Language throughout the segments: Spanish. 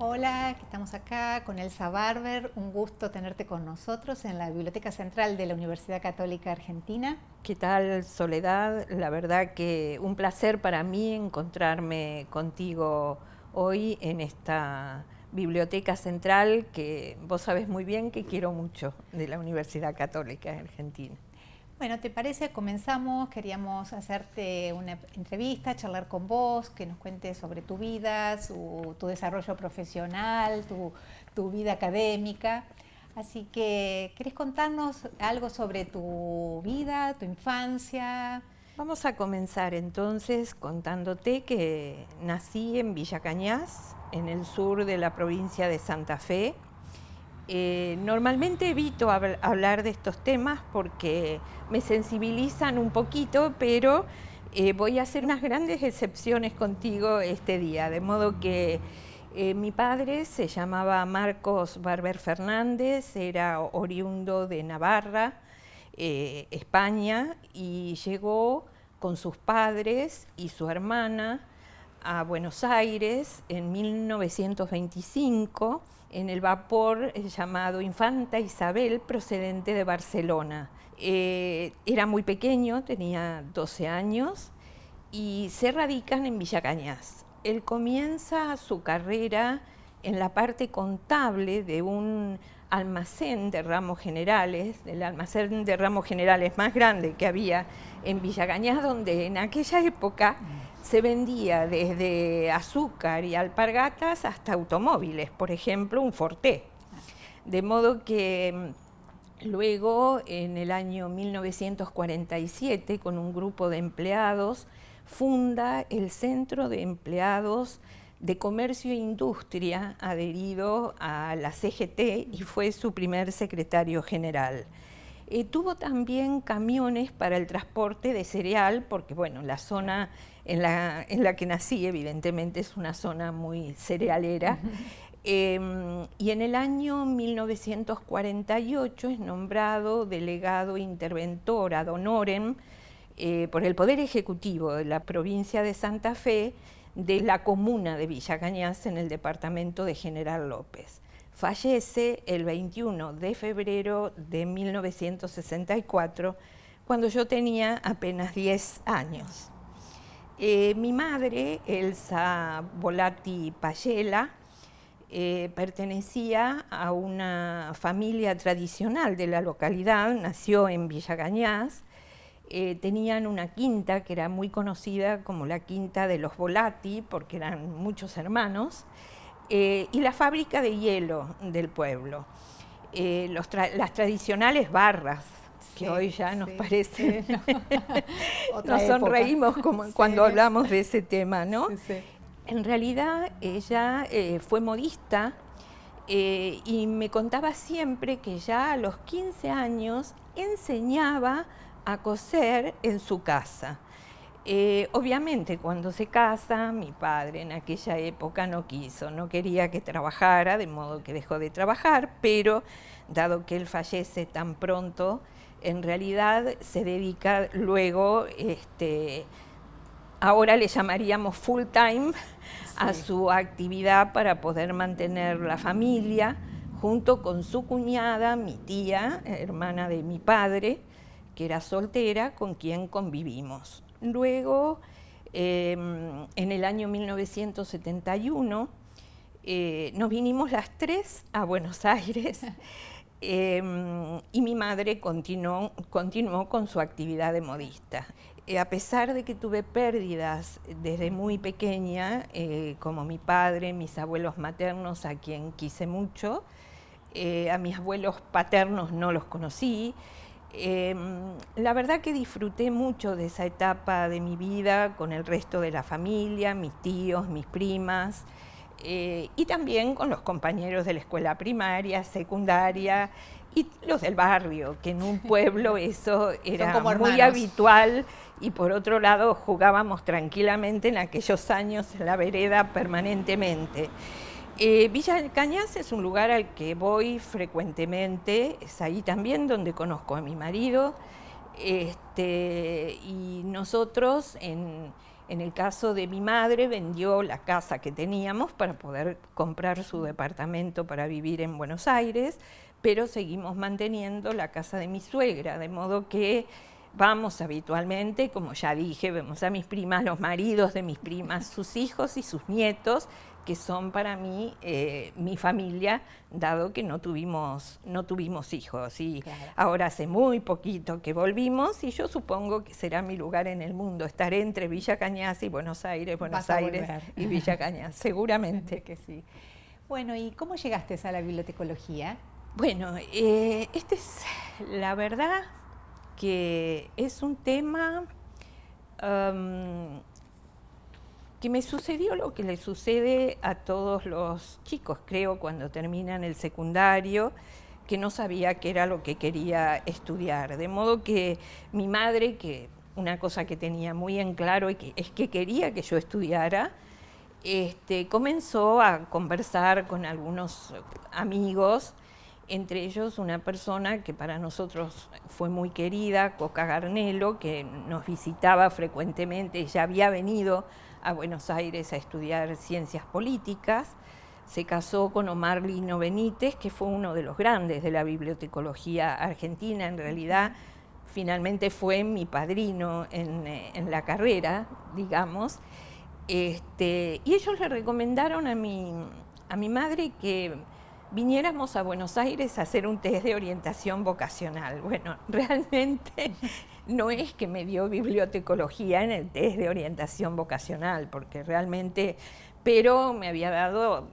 Hola, que estamos acá con Elsa Barber. Un gusto tenerte con nosotros en la Biblioteca Central de la Universidad Católica Argentina. ¿Qué tal, Soledad? La verdad que un placer para mí encontrarme contigo hoy en esta Biblioteca Central que vos sabés muy bien que quiero mucho de la Universidad Católica Argentina. Bueno, ¿te parece? Comenzamos. Queríamos hacerte una entrevista, charlar con vos, que nos cuentes sobre tu vida, tu desarrollo profesional, tu vida académica. Así que, ¿querés contarnos algo sobre tu vida, tu infancia? Vamos a comenzar entonces contándote que nací en Villa Cañas, en el sur de la provincia de Santa Fe. Normalmente evito hablar de estos temas porque me sensibilizan un poquito, pero voy a hacer unas grandes excepciones contigo este día, de modo que mi padre se llamaba Marcos Barber Fernández, era oriundo de Navarra, España, y llegó con sus padres y su hermana a Buenos Aires en 1925 en el vapor llamado Infanta Isabel, procedente de Barcelona. Era muy pequeño, tenía 12 años, y se radican en Villa Cañas. Él comienza su carrera en la parte contable de un almacén de ramos generales, el almacén de ramos generales más grande que había en Villa Cañas, donde en aquella época se vendía desde azúcar y alpargatas hasta automóviles, por ejemplo, un Forté. De modo que luego, en el año 1947, con un grupo de empleados, funda el Centro de Empleados de Comercio e Industria, adherido a la CGT, y fue su primer secretario general. Tuvo también camiones para el transporte de cereal, porque bueno, la zona en la que nací evidentemente es una zona muy cerealera. Y en el año 1948 es nombrado delegado interventor ad honorem por el Poder Ejecutivo de la provincia de Santa Fe de la comuna de Villa Cañas en el departamento de General López. Fallece el 21 de febrero de 1964, cuando yo tenía apenas 10 años. Mi madre, Elsa Volati Payela, pertenecía a una familia tradicional de la localidad, nació en Villa Cañas. Tenían una quinta que era muy conocida como la Quinta de los Volati, porque eran muchos hermanos, y la fábrica de hielo del pueblo. Las tradicionales barras, que hoy ya nos parecen, nos sonreímos como cuando hablamos de ese tema, ¿no? En realidad ella fue modista y me contaba siempre que ya a los 15 años enseñaba a coser en su casa. Obviamente cuando se casa, mi padre en aquella época no quería que trabajara, de modo que dejó de trabajar, pero dado que él fallece tan pronto, en realidad se dedica luego, ahora le llamaríamos full time, a su actividad para poder mantener la familia, junto con su cuñada, mi tía, hermana de mi padre, que era soltera, con quien convivimos. Luego, en el año 1971, nos vinimos las tres a Buenos Aires y mi madre continuó con su actividad de modista. A pesar de que tuve pérdidas desde muy pequeña, como mi padre, mis abuelos maternos, a quien quise mucho, a mis abuelos paternos no los conocí. La verdad que disfruté mucho de esa etapa de mi vida con el resto de la familia, mis tíos, mis primas, y también con los compañeros de la escuela primaria, secundaria y los del barrio, que en un pueblo eso era muy habitual, y por otro lado jugábamos tranquilamente en aquellos años en la vereda permanentemente. Villa Cañas es un lugar al que voy frecuentemente, es ahí también donde conozco a mi marido, y nosotros en En el caso de mi madre, vendió la casa que teníamos para poder comprar su departamento para vivir en Buenos Aires, pero seguimos manteniendo la casa de mi suegra, de modo que vamos habitualmente, como ya dije, vemos a mis primas, los maridos de mis primas, sus hijos y sus nietos, que son para mí mi familia, dado que no tuvimos hijos. Y Claro. ahora hace muy poquito que volvimos y yo supongo que será mi lugar en el mundo. Estaré entre Villa Cañas y Buenos Aires, Vas a Aires volver. y Villa Cañas, seguramente. Que sí. Bueno, ¿y cómo llegaste a la bibliotecología? Bueno, este es la verdad que es un tema que me sucedió lo que le sucede a todos los chicos, creo, cuando terminan el secundario, que no sabía qué era lo que quería estudiar. De modo que mi madre, que una cosa que tenía muy en claro es que quería que yo estudiara, comenzó a conversar con algunos amigos, entre ellos una persona que para nosotros fue muy querida, Coca Garnelo, que nos visitaba frecuentemente. Ella había venido a Buenos Aires a estudiar ciencias políticas, se casó con Omar Lino Benítez, que fue uno de los grandes de la bibliotecología argentina. En realidad, finalmente fue mi padrino en la carrera, digamos. Y ellos le recomendaron a mi madre que viniéramos a Buenos Aires a hacer un test de orientación vocacional. Bueno, realmente no es que me dio bibliotecología en el test de orientación vocacional, porque realmente, pero me había dado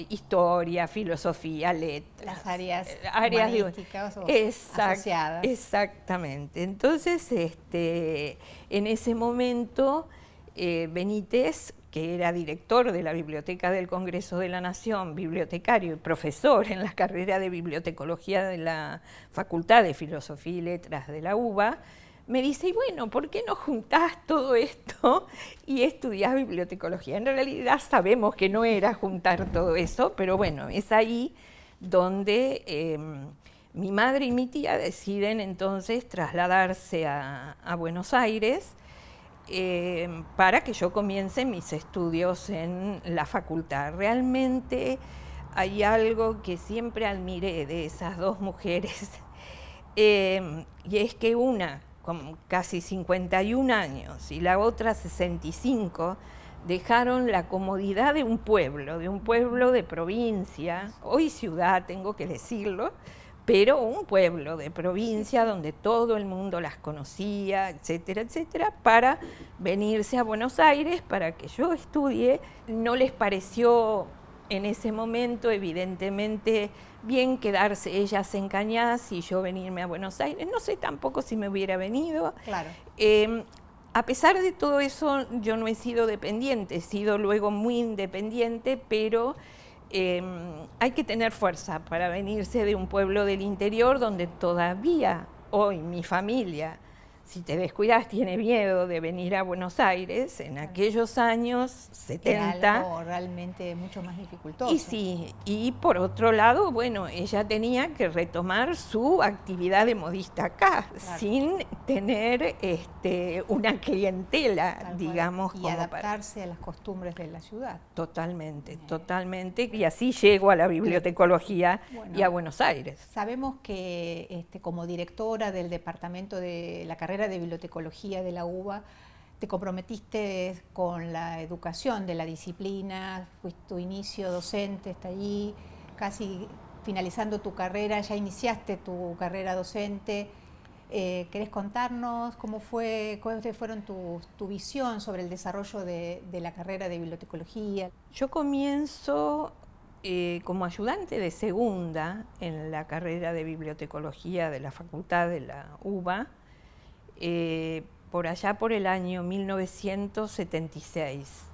historia, filosofía, letras. Las áreas humanísticas o asociadas. Exactamente. Entonces, en ese momento, Benítez, que era director de la Biblioteca del Congreso de la Nación, bibliotecario y profesor en la carrera de bibliotecología de la Facultad de Filosofía y Letras de la UBA, me dice, y bueno, ¿por qué no juntás todo esto y estudiás bibliotecología? En realidad sabemos que no era juntar todo eso, pero bueno, es ahí donde mi madre y mi tía deciden entonces trasladarse a Buenos Aires, para que yo comience mis estudios en la facultad. Realmente hay algo que siempre admiré de esas dos mujeres, y es que una con casi 51 años y la otra 65, dejaron la comodidad de un pueblo de provincia, hoy ciudad, tengo que decirlo, pero un pueblo de provincia donde todo el mundo las conocía, etcétera, etcétera, para venirse a Buenos Aires para que yo estudie. No les pareció en ese momento, evidentemente, bien quedarse ellas en Cañas y yo venirme a Buenos Aires. No sé tampoco si me hubiera venido. Claro. A pesar de todo eso, yo no he sido dependiente, he sido luego muy independiente, pero hay que tener fuerza para venirse de un pueblo del interior donde todavía hoy mi familia, si te descuidas, tiene miedo de venir a Buenos Aires. En aquellos años 70. Era algo realmente mucho más dificultoso. Y sí, y por otro lado, bueno, ella tenía que retomar su actividad de modista acá, claro, sin tener una clientela, tal digamos. cual, y adaptarse a las costumbres de la ciudad. Totalmente, totalmente. Y así llego a la bibliotecología y a Buenos Aires. Sabemos que como directora del departamento de la carrera de bibliotecología de la UBA, te comprometiste con la educación de la disciplina, fuiste tu inicio docente, está allí, casi finalizando tu carrera, ya iniciaste tu carrera docente. ¿Querés contarnos cuáles fueron tu visión sobre el desarrollo de la carrera de bibliotecología? Yo comienzo como ayudante de segunda en la carrera de bibliotecología de la Facultad de la UBA, por allá por el año 1976.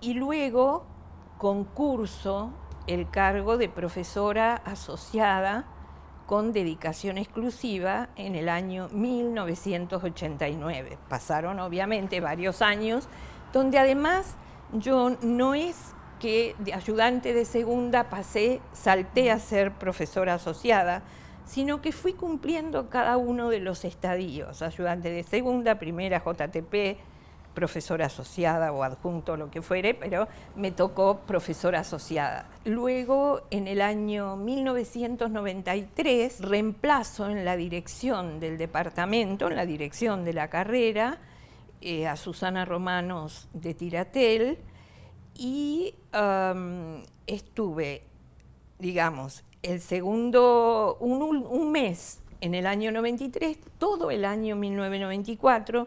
Y luego concurso el cargo de profesora asociada con dedicación exclusiva en el año 1989. Pasaron obviamente varios años, donde además yo no es que de ayudante de segunda salté a ser profesora asociada, sino que fui cumpliendo cada uno de los estadios, ayudante de segunda, primera, JTP, profesora asociada o adjunto, lo que fuere, pero me tocó profesora asociada. Luego, en el año 1993, reemplazo en la dirección del departamento, en la dirección de la carrera, a Susana Romanos de Tiratel, y estuve, digamos, un mes en el año 93, todo el año 1994,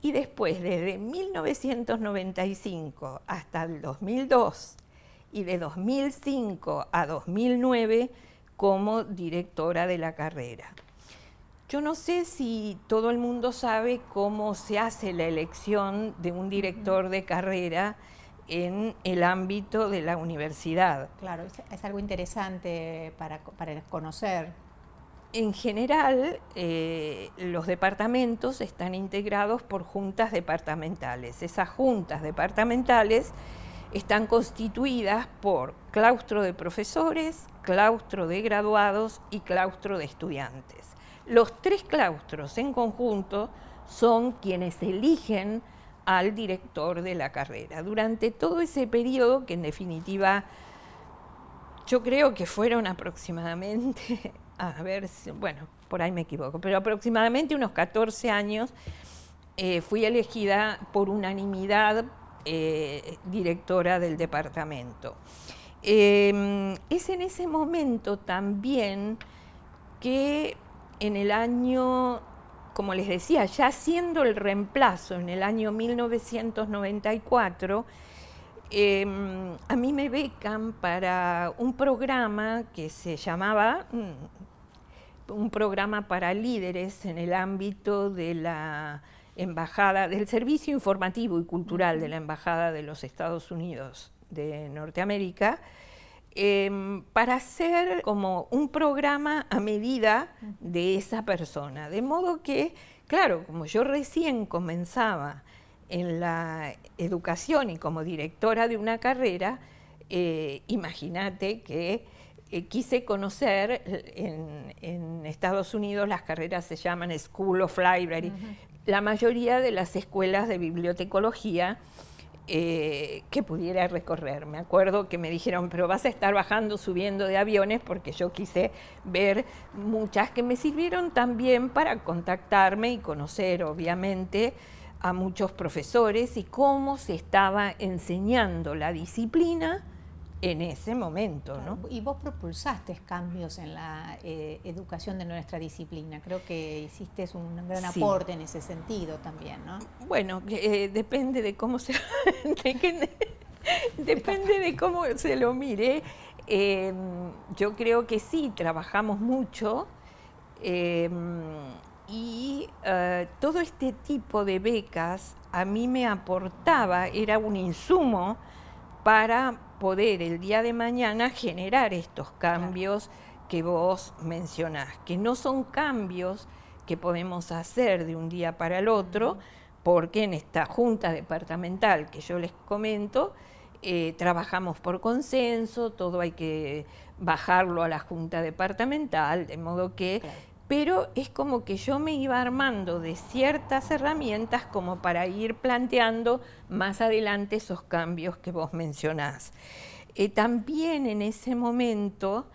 y después desde 1995 hasta el 2002 y de 2005 a 2009 como directora de la carrera. Yo no sé si todo el mundo sabe cómo se hace la elección de un director de carrera en el ámbito de la universidad. Claro, es algo interesante para conocer. En general, los departamentos están integrados por juntas departamentales. Esas juntas departamentales están constituidas por claustro de profesores, claustro de graduados y claustro de estudiantes. Los tres claustros en conjunto son quienes eligen al director de la carrera. Durante todo ese periodo, que en definitiva yo creo que fueron aproximadamente, a ver, bueno, por ahí me equivoco, pero aproximadamente unos 14 años, fui elegida por unanimidad directora del departamento. Es en ese momento también que en el año, como les decía, ya siendo el reemplazo en el año 1994, a mí me becan para un programa que se llamaba un programa para líderes en el ámbito de la embajada, del servicio informativo y cultural de la Embajada de los Estados Unidos de Norteamérica, para hacer como un programa a medida de esa persona. De modo que, claro, como yo recién comenzaba en la educación y como directora de una carrera, imagínate que quise conocer, en Estados Unidos las carreras se llaman School of Library, la mayoría de las escuelas de bibliotecología que pudiera recorrer. Me acuerdo que me dijeron, pero vas a estar bajando, subiendo de aviones, porque yo quise ver muchas que me sirvieron también para contactarme y conocer, obviamente, a muchos profesores y cómo se estaba enseñando la disciplina en ese momento, ¿no? Y vos propulsaste cambios en la educación de nuestra disciplina. Creo que hiciste un gran aporte en ese sentido también, ¿no? Bueno, depende de cómo se depende de cómo se lo mire. Yo creo que sí, trabajamos mucho y todo este tipo de becas a mí me aportaba, era un insumo para poder el día de mañana generar estos cambios que vos mencionás, que no son cambios que podemos hacer de un día para el otro, porque en esta junta departamental que yo les comento, trabajamos por consenso, todo hay que bajarlo a la junta departamental, de modo que... Pero es como que yo me iba armando de ciertas herramientas como para ir planteando más adelante esos cambios que vos mencionás. También en ese momento,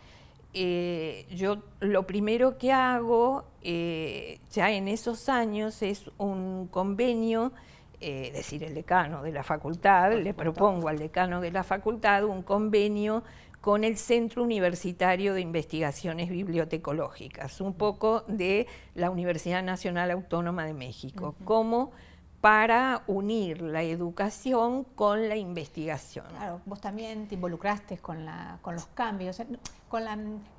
yo lo primero que hago, ya en esos años, es un convenio, es decir, el decano de la facultad, le propongo al decano de la facultad un convenio con el Centro Universitario de Investigaciones Bibliotecológicas, un poco de la Universidad Nacional Autónoma de México, como para unir la educación con la investigación. Claro, vos también te involucraste con los cambios, es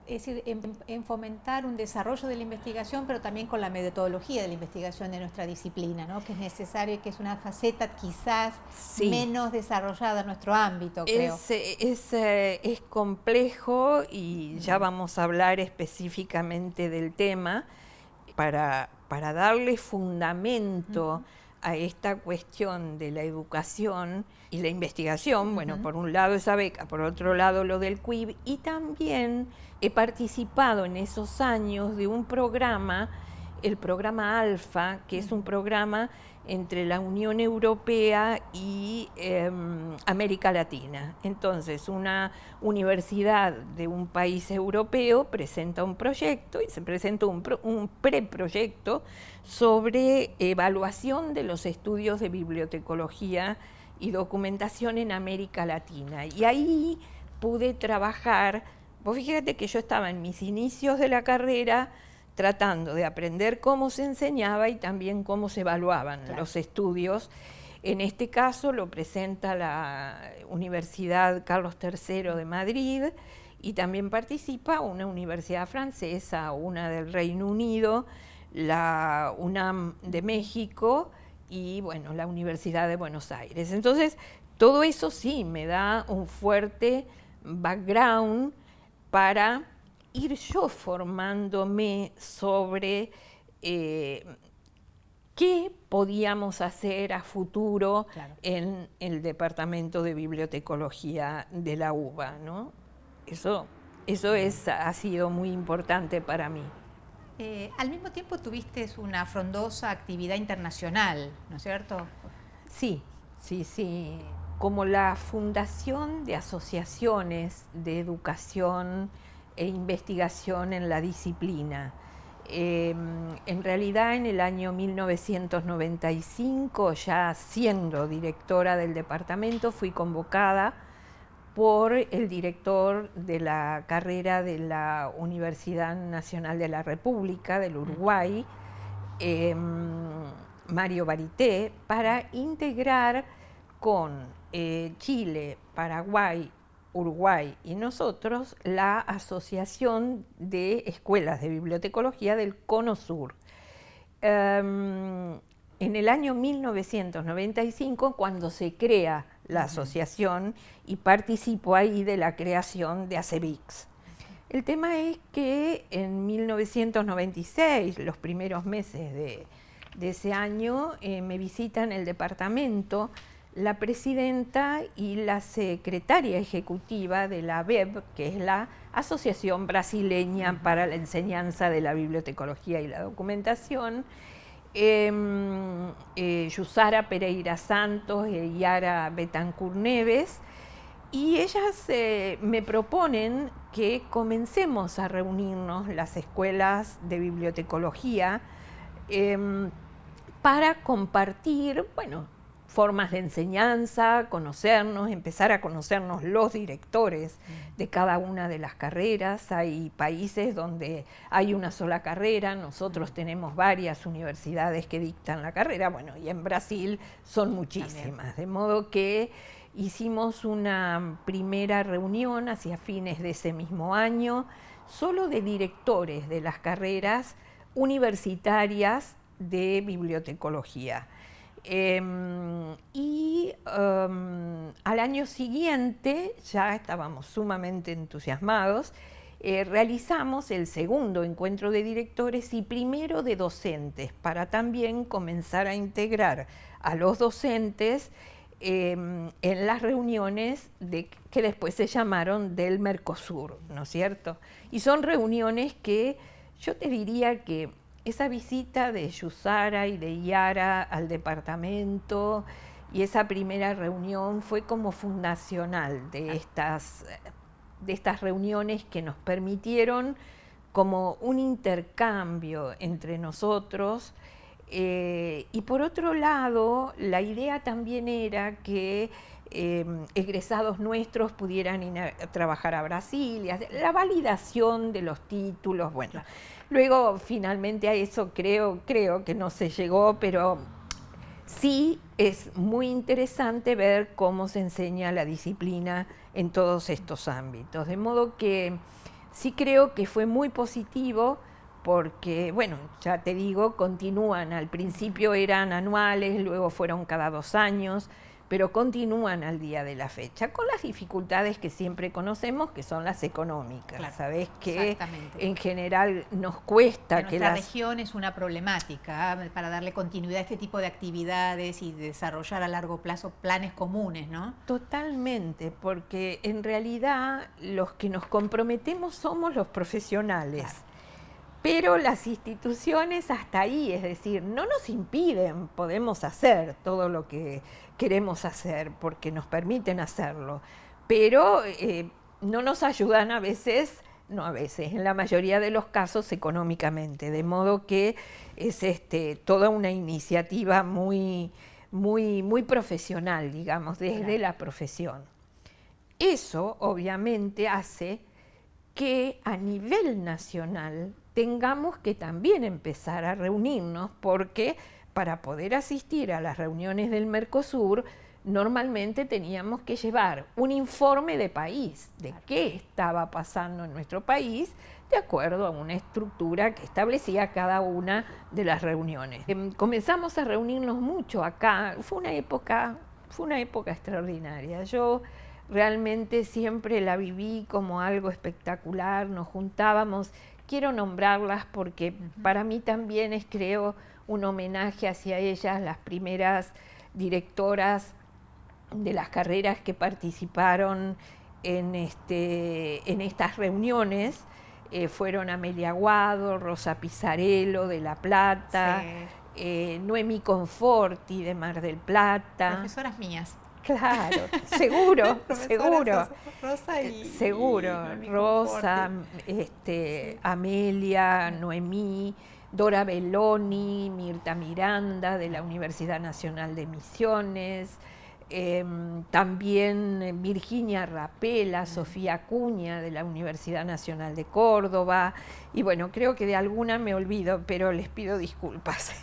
decir, en fomentar un desarrollo de la investigación, pero también con la metodología de la investigación de nuestra disciplina, ¿no? Que es necesario, que es una faceta quizás menos desarrollada en nuestro ámbito, creo. Es complejo y ya vamos a hablar específicamente del tema para darle fundamento a esta cuestión de la educación y la investigación, bueno, por un lado esa beca, por otro lado lo del CUIB, y también he participado en esos años de un programa, el programa Alfa, que es un programa entre la Unión Europea y América Latina. Entonces, una universidad de un país europeo presenta un proyecto y se presenta un preproyecto sobre evaluación de los estudios de bibliotecología y documentación en América Latina. Y ahí pude trabajar, vos fíjate que yo estaba en mis inicios de la carrera tratando de aprender cómo se enseñaba y también cómo se evaluaban los estudios. En este caso lo presenta la Universidad Carlos III de Madrid y también participa una universidad francesa, una del Reino Unido, la UNAM de México y bueno, la Universidad de Buenos Aires. Entonces, todo eso sí me da un fuerte background para ir yo formándome sobre qué podíamos hacer a futuro en el Departamento de Bibliotecología de la UBA, ¿no? Eso ha sido muy importante para mí. Al mismo tiempo tuviste una frondosa actividad internacional, ¿no es cierto? Sí. Como la fundación de asociaciones de educación e investigación en la disciplina. En realidad, en el año 1995, ya siendo directora del departamento, fui convocada por el director de la carrera de la Universidad Nacional de la República del Uruguay, Mario Barité, para integrar con Chile, Paraguay, Uruguay y nosotros la Asociación de Escuelas de Bibliotecología del Cono Sur. En el año 1995, cuando se crea la asociación, y participo ahí de la creación de ACEBIX. El tema es que en 1996, los primeros meses de ese año, me visitan el departamento la presidenta y la secretaria ejecutiva de la ABEB, que es la Asociación Brasileña para la Enseñanza de la Bibliotecología y la Documentación, Yusara Pereira Santos y Yara Betancourt Neves, y ellas me proponen que comencemos a reunirnos las escuelas de bibliotecología para compartir, formas de enseñanza, conocernos, empezar a conocernos los directores de cada una de las carreras. Hay países donde hay una sola carrera, nosotros tenemos varias universidades que dictan la carrera, y en Brasil son muchísimas, de modo que hicimos una primera reunión hacia fines de ese mismo año, solo de directores de las carreras universitarias de bibliotecología. Al año siguiente, ya estábamos sumamente entusiasmados, realizamos el segundo encuentro de directores y primero de docentes, para también comenzar a integrar a los docentes en las reuniones que después se llamaron del Mercosur, ¿no es cierto? Y son reuniones que yo te diría que esa visita de Yusara y de Yara al departamento y esa primera reunión fue como fundacional de estas reuniones que nos permitieron como un intercambio entre nosotros. Y por otro lado, la idea también era que egresados nuestros pudieran ir a trabajar a Brasil, la validación de los títulos, Luego, finalmente, a eso creo que no se llegó, pero sí es muy interesante ver cómo se enseña la disciplina en todos estos ámbitos. De modo que sí creo que fue muy positivo porque, ya te digo, continúan. Al principio eran anuales, luego fueron cada 2 años, pero continúan al día de la fecha, con las dificultades que siempre conocemos, que son las económicas. Claro, sabés que exactamente. en general nos cuesta En que nuestra región es una problemática para darle continuidad a este tipo de actividades y desarrollar a largo plazo planes comunes, ¿no? Totalmente, porque en realidad los que nos comprometemos somos los profesionales. Claro. Pero las instituciones hasta ahí, es decir, no nos impiden, podemos hacer todo lo que queremos hacer porque nos permiten hacerlo, pero no nos ayudan a veces, no a veces, en la mayoría de los casos económicamente, de modo que es toda una iniciativa muy profesional, digamos, desde la profesión. Eso obviamente hace que a nivel nacional tengamos que también empezar a reunirnos, porque para poder asistir a las reuniones del Mercosur normalmente teníamos que llevar un informe de país, de qué estaba pasando en nuestro país, de acuerdo a una estructura que establecía cada una de las reuniones. Comenzamos a reunirnos mucho acá, fue una época extraordinaria. Yo realmente siempre la viví como algo espectacular, nos juntábamos, quiero nombrarlas porque para mí también es, creo, un homenaje hacia ellas, las primeras directoras de las carreras que participaron en estas reuniones, fueron Amelia Aguado, Rosa Pizarello de La Plata, sí. Noemí Conforti de Mar del Plata. Profesoras mías. Claro, seguro, seguro. Rosa y seguro, Rosa, Amelia, Noemí, Dora Belloni, Mirta Miranda de la Universidad Nacional de Misiones, también Virginia Rapela, Sofía Acuña de la Universidad Nacional de Córdoba, y bueno, creo que de alguna me olvido, pero les pido disculpas.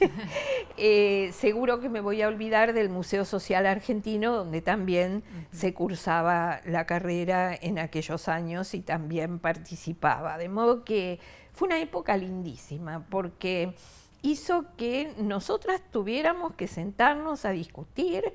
Seguro que me voy a olvidar del Museo Social Argentino, donde también se cursaba la carrera en aquellos años y también participaba, de modo que fue una época lindísima, porque hizo que nosotras tuviéramos que sentarnos a discutir.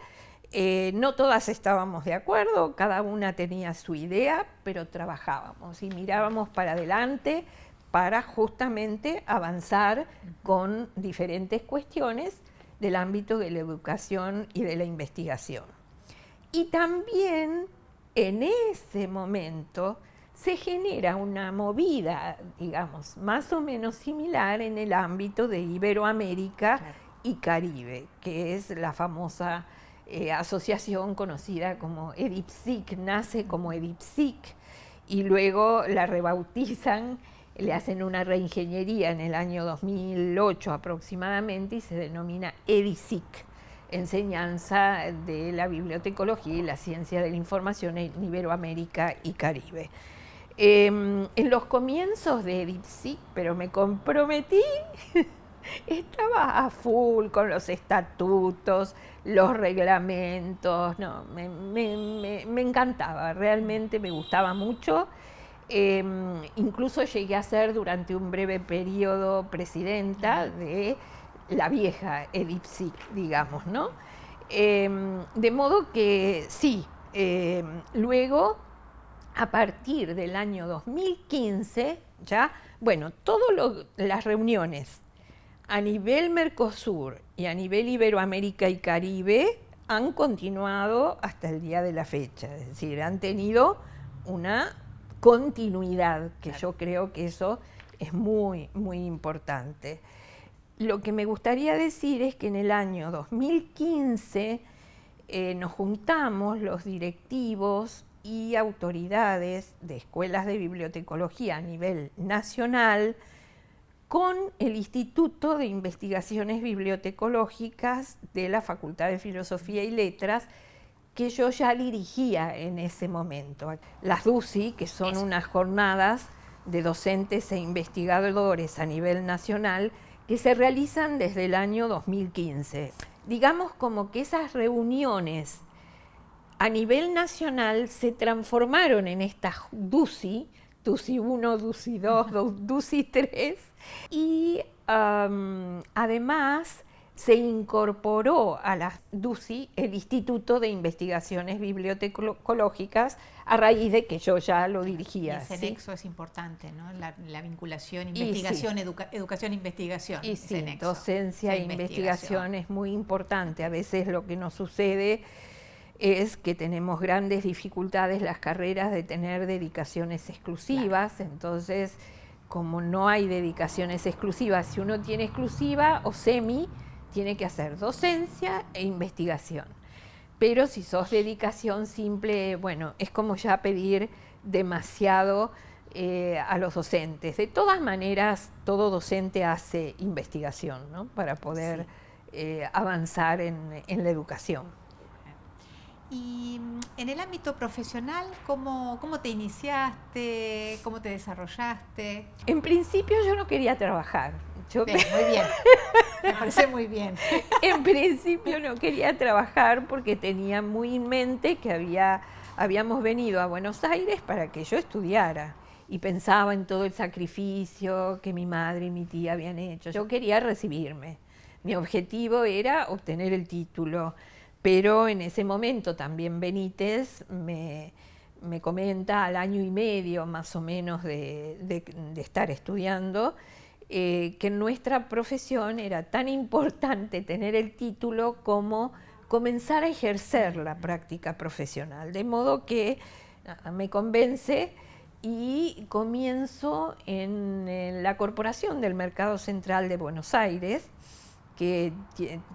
No todas estábamos de acuerdo, cada una tenía su idea, pero trabajábamos y mirábamos para adelante para justamente avanzar con diferentes cuestiones del ámbito de la educación y de la investigación. Y también en ese momento se genera una movida, digamos, más o menos similar en el ámbito de Iberoamérica y Caribe, que es la famosa asociación conocida como EDIPSIC, nace como EDIPSIC y luego la rebautizan, le hacen una reingeniería en el año 2008 aproximadamente y se denomina EDICIC, Enseñanza de la Bibliotecología y la Ciencia de la Información en Iberoamérica y Caribe. En los comienzos de EDIPSIC, pero me comprometí, estaba a full con los estatutos, los reglamentos, no, me encantaba, realmente me gustaba mucho. Incluso llegué a ser durante un breve periodo presidenta de la vieja EDIPSIC, digamos, ¿no? De modo que sí, luego, a partir del año 2015, ya, bueno, todas las reuniones a nivel Mercosur y a nivel Iberoamérica y Caribe han continuado hasta el día de la fecha, es decir, han tenido una continuidad, que yo creo que eso es muy, muy importante. Lo que me gustaría decir es que en el año 2015 nos juntamos los directivos y autoridades de escuelas de bibliotecología a nivel nacional con el Instituto de Investigaciones Bibliotecológicas de la Facultad de Filosofía y Letras, que yo ya dirigía en ese momento. Las DUCI, que son unas jornadas de docentes e investigadores a nivel nacional, que se realizan desde el año 2015. Digamos como que esas reuniones a nivel nacional se transformaron en estas DUCI, DUCI 1, DUCI 2, DUCI 3, y además se incorporó a la DUCI el Instituto de Investigaciones Bibliotecológicas a raíz de que yo ya lo dirigía. Y ese ¿sí? nexo es importante, ¿no? La vinculación, investigación, sí. Educación, investigación. Y sí, nexo, docencia e investigación es muy importante. A veces lo que nos sucede es que tenemos grandes dificultades las carreras de tener dedicaciones exclusivas, claro. Entonces, como no hay dedicaciones exclusivas, si uno tiene exclusiva o semi, tiene que hacer docencia e investigación. Pero si sos dedicación simple, bueno, es como ya pedir demasiado a los docentes. De todas maneras, todo docente hace investigación, ¿no? Para poder avanzar en la educación. Y en el ámbito profesional, ¿cómo te iniciaste? ¿Cómo te desarrollaste? En principio yo no quería trabajar. Bien, muy bien, me parece muy bien. En principio no quería trabajar porque tenía muy en mente que habíamos venido a Buenos Aires para que yo estudiara. Y pensaba en todo el sacrificio que mi madre y mi tía habían hecho. Yo quería recibirme. Mi objetivo era obtener el título. Pero en ese momento también Benítez me comenta al año y medio más o menos de estar estudiando que en nuestra profesión era tan importante tener el título como comenzar a ejercer la práctica profesional. De modo que me convence y comienzo en la Corporación del Mercado Central de Buenos Aires, que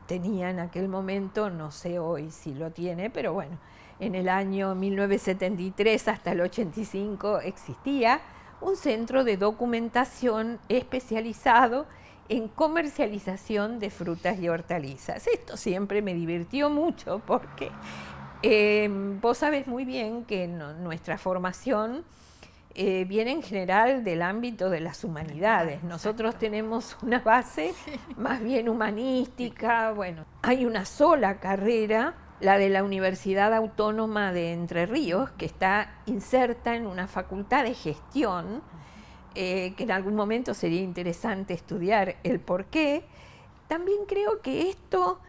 tenía en aquel momento, no sé hoy si lo tiene, pero bueno, en el año 1973 hasta el 85 existía un centro de documentación especializado en comercialización de frutas y hortalizas. Esto siempre me divirtió mucho porque vos sabés muy bien que nuestra formación viene en general del ámbito de las humanidades. Nosotros tenemos una base más bien humanística. Bueno, hay una sola carrera, la de la Universidad Autónoma de Entre Ríos, que está inserta en una facultad de gestión, que en algún momento sería interesante estudiar el porqué. También creo que esto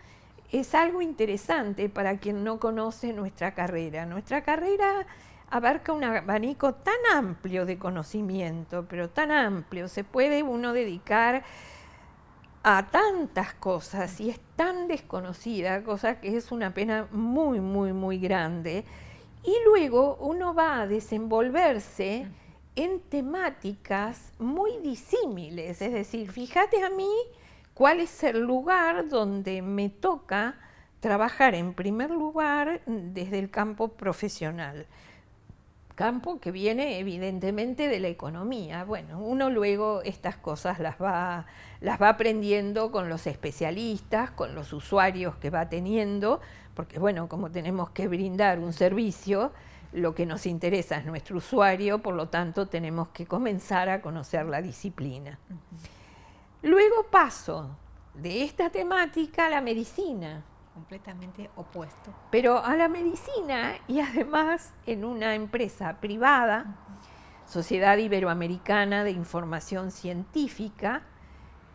es algo interesante para quien no conoce nuestra carrera. Nuestra carrera abarca un abanico tan amplio de conocimiento, pero tan amplio, se puede uno dedicar a tantas cosas y es tan desconocida, cosa que es una pena muy, muy, muy grande. Y luego uno va a desenvolverse en temáticas muy disímiles, es decir, fíjate a mí cuál es el lugar donde me toca trabajar en primer lugar desde el campo profesional. Campo que viene evidentemente de la economía. Bueno, uno luego estas cosas las va aprendiendo con los especialistas, con los usuarios que va teniendo, porque bueno, como tenemos que brindar un servicio, lo que nos interesa es nuestro usuario, por lo tanto tenemos que comenzar a conocer la disciplina. Luego paso de esta temática a la medicina. Completamente opuesto. Pero a la medicina y además en una empresa privada, Sociedad Iberoamericana de Información Científica,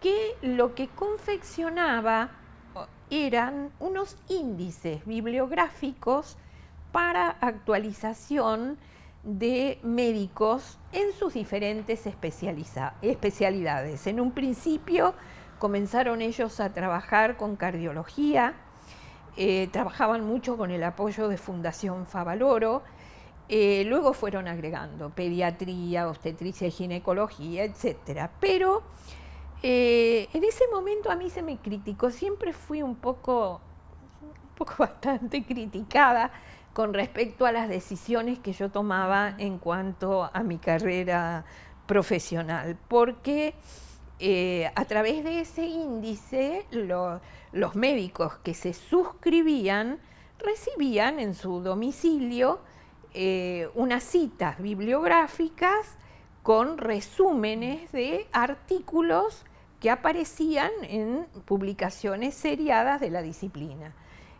que lo que confeccionaba eran unos índices bibliográficos para actualización de médicos en sus diferentes especialidades. En un principio comenzaron ellos a trabajar con cardiología, trabajaban mucho con el apoyo de Fundación Favaloro, luego fueron agregando pediatría, obstetricia y ginecología, etc. Pero en ese momento a mí se me criticó, siempre fui un poco bastante criticada con respecto a las decisiones que yo tomaba en cuanto a mi carrera profesional, porque a través de ese índice los médicos que se suscribían recibían en su domicilio unas citas bibliográficas con resúmenes de artículos que aparecían en publicaciones seriadas de la disciplina.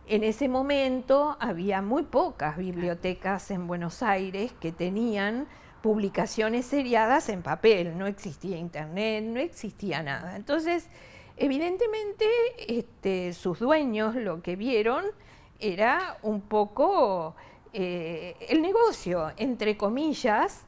En ese momento había muy pocas bibliotecas en Buenos Aires que tenían publicaciones seriadas en papel, no existía internet, no existía nada. Entonces Evidentemente, sus dueños lo que vieron era un poco el negocio, entre comillas,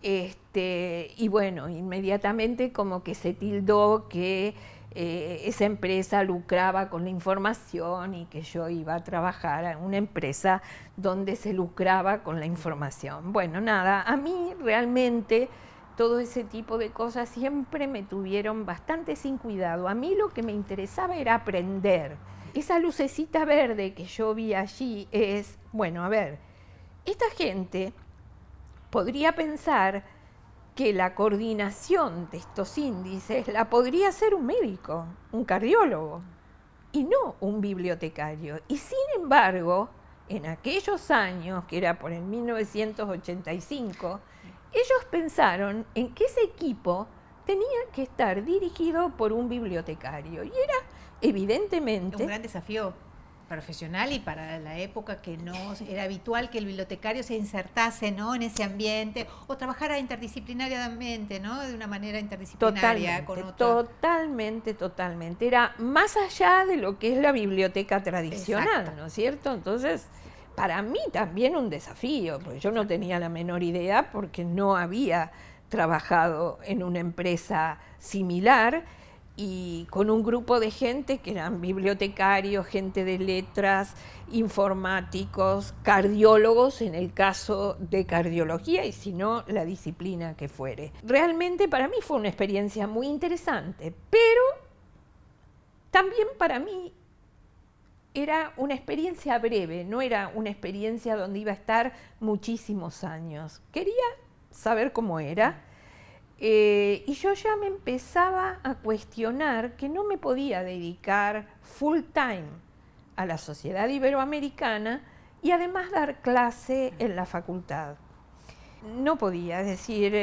y bueno, inmediatamente como que se tildó que esa empresa lucraba con la información y que yo iba a trabajar en una empresa donde se lucraba con la información. Bueno, nada, a mí realmente todo ese tipo de cosas siempre me tuvieron bastante sin cuidado. A mí lo que me interesaba era aprender. Esa lucecita verde que yo vi allí es, bueno, a ver, esta gente podría pensar que la coordinación de estos índices la podría hacer un médico, un cardiólogo, y no un bibliotecario. Y sin embargo, en aquellos años, que era por el 1985, ellos pensaron en que ese equipo tenía que estar dirigido por un bibliotecario. Y era, evidentemente, un gran desafío profesional y para la época que no era habitual que el bibliotecario se insertase, ¿no?, en ese ambiente o trabajara interdisciplinariamente, ¿no?, de una manera interdisciplinaria. Totalmente. Era más allá de lo que es la biblioteca tradicional. Exacto. ¿No es cierto? Entonces, para mí también un desafío, porque yo no tenía la menor idea porque no había trabajado en una empresa similar y con un grupo de gente que eran bibliotecarios, gente de letras, informáticos, cardiólogos en el caso de cardiología y si no, la disciplina que fuere. Realmente para mí fue una experiencia muy interesante, pero también para mí era una experiencia breve, no era una experiencia donde iba a estar muchísimos años. Quería saber cómo era. Y yo ya me empezaba a cuestionar que no me podía dedicar full time a la sociedad iberoamericana y además dar clase en la facultad. No podía, es decir,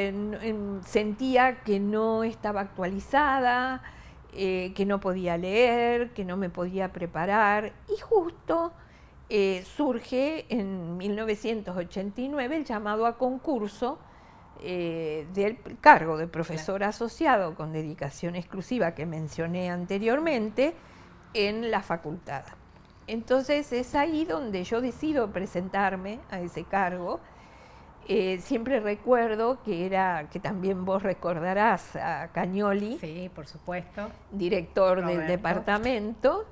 sentía que no estaba actualizada, que no podía leer, que no me podía preparar y justo surge en 1989 el llamado a concurso del cargo de profesor asociado con dedicación exclusiva que mencioné anteriormente en la facultad. Entonces es ahí donde yo decido presentarme a ese cargo. Siempre recuerdo que también vos recordarás a Cagnoli, sí, por supuesto, director del departamento,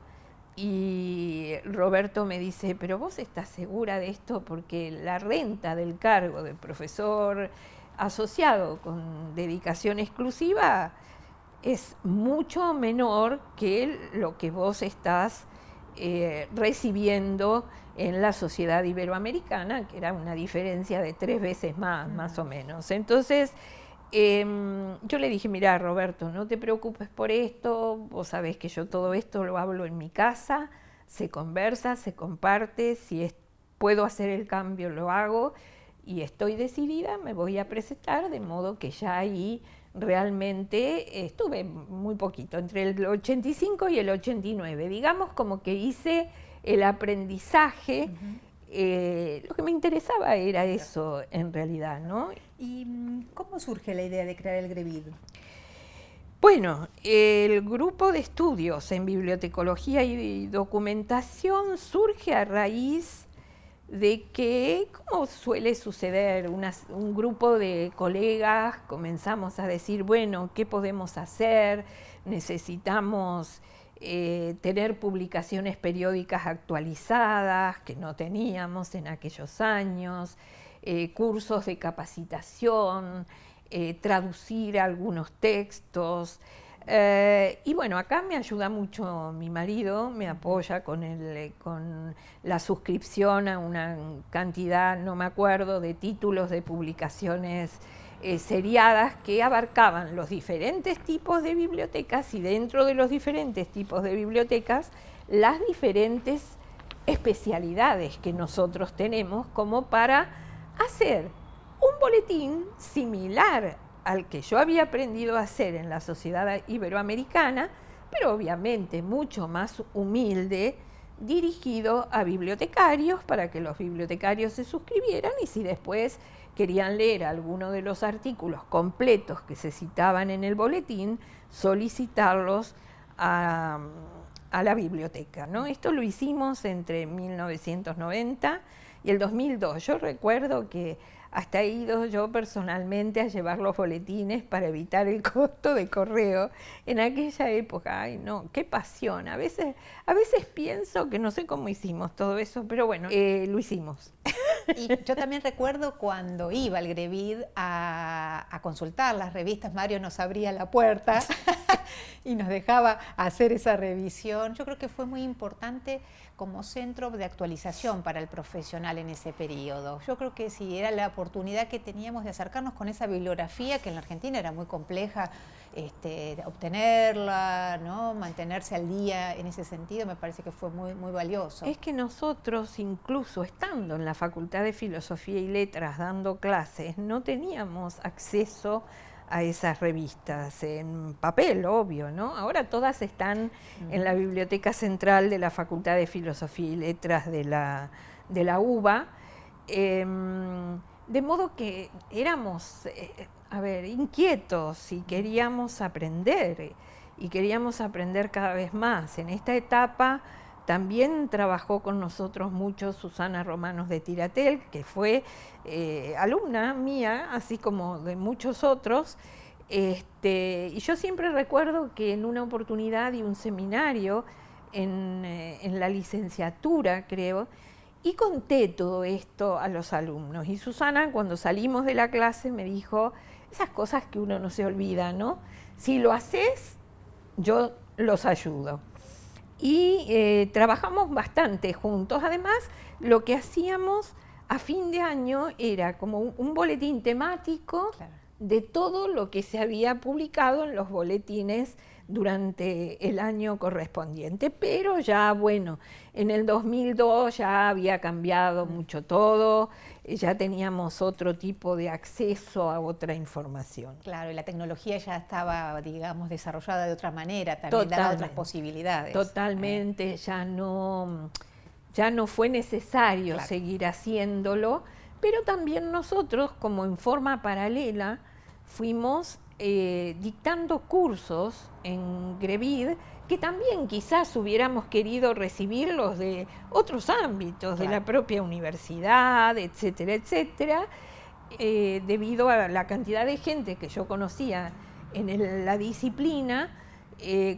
y Roberto me dice, pero vos estás segura de esto porque la renta del cargo de profesor asociado con dedicación exclusiva es mucho menor que lo que vos estás recibiendo en la sociedad iberoamericana, que era una diferencia de 3 veces más o menos. Entonces, yo le dije, mira, Roberto, no te preocupes por esto, vos sabés que yo todo esto lo hablo en mi casa, se conversa, se comparte, si puedo hacer el cambio lo hago, y estoy decidida, me voy a presentar, de modo que ya ahí realmente estuve muy poquito, entre el 85 y el 89, digamos como que hice el aprendizaje, lo que me interesaba era eso en realidad, ¿no? ¿Y cómo surge la idea de crear el GREVID? Bueno, el grupo de estudios en bibliotecología y documentación surge a raíz de que, como suele suceder, un grupo de colegas comenzamos a decir, bueno, ¿qué podemos hacer? Necesitamos tener publicaciones periódicas actualizadas, que no teníamos en aquellos años, cursos de capacitación, traducir algunos textos. Y bueno, acá me ayuda mucho mi marido, me apoya con la suscripción a una cantidad, no me acuerdo, de títulos de publicaciones seriadas que abarcaban los diferentes tipos de bibliotecas y dentro de los diferentes tipos de bibliotecas las diferentes especialidades que nosotros tenemos como para hacer un boletín similar al que yo había aprendido a hacer en la sociedad iberoamericana, pero obviamente mucho más humilde, dirigido a bibliotecarios para que los bibliotecarios se suscribieran y si después querían leer alguno de los artículos completos que se citaban en el boletín, solicitarlos a, a la biblioteca, ¿no? Esto lo hicimos entre 1990 y el 2002. Yo recuerdo que hasta he ido yo personalmente a llevar los boletines para evitar el costo de correo en aquella época. Ay, no, qué pasión. A veces pienso que no sé cómo hicimos todo eso, pero bueno, lo hicimos. Y yo también recuerdo cuando iba al Grevid a consultar las revistas, Mario nos abría la puerta y nos dejaba hacer esa revisión. Yo creo que fue muy importante como centro de actualización para el profesional en ese periodo. Yo creo que sí, era la oportunidad que teníamos de acercarnos con esa bibliografía que en la Argentina era muy compleja, obtenerla, ¿no? Mantenerse al día en ese sentido, me parece que fue muy, muy valioso. Es que nosotros, incluso estando en la Facultad de Filosofía y Letras dando clases, no teníamos acceso a esas revistas en papel, obvio, ¿no? Ahora todas están en la Biblioteca Central de la Facultad de Filosofía y Letras de la UBA, de modo que éramos, inquietos y queríamos aprender cada vez más. En esta etapa también trabajó con nosotros mucho Susana Romanos de Tiratel, que fue alumna mía, así como de muchos otros. Y yo siempre recuerdo que en una oportunidad di un seminario en la licenciatura, creo, y conté todo esto a los alumnos. Y Susana, cuando salimos de la clase, me dijo, esas cosas que uno no se olvida, ¿no? Si lo haces, yo los ayudo. Y trabajamos bastante juntos. Además, lo que hacíamos a fin de año era como un boletín temático, claro, de todo lo que se había publicado en los boletines durante el año correspondiente. Pero ya, bueno, en el 2002 ya había cambiado mucho todo, ya teníamos otro tipo de acceso a otra información. Claro, y la tecnología ya estaba, digamos, desarrollada de otra manera, también daba otras posibilidades. Totalmente, ya no fue necesario, claro, seguir haciéndolo, pero también nosotros, como en forma paralela, fuimos dictando cursos en Grevid, que también quizás hubiéramos querido recibirlos de otros ámbitos, claro, de la propia universidad, etcétera, etcétera, debido a la cantidad de gente que yo conocía en la disciplina.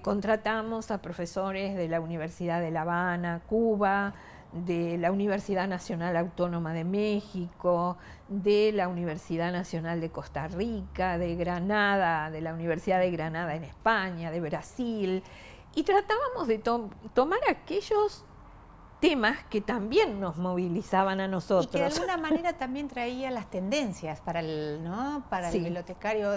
Contratamos a profesores de la Universidad de La Habana, Cuba, de la Universidad Nacional Autónoma de México, de la Universidad Nacional de Costa Rica, de Granada, de la Universidad de Granada en España, de Brasil, y tratábamos de tomar aquellos temas que también nos movilizaban a nosotros. Y que de alguna manera también traía las tendencias para el bibliotecario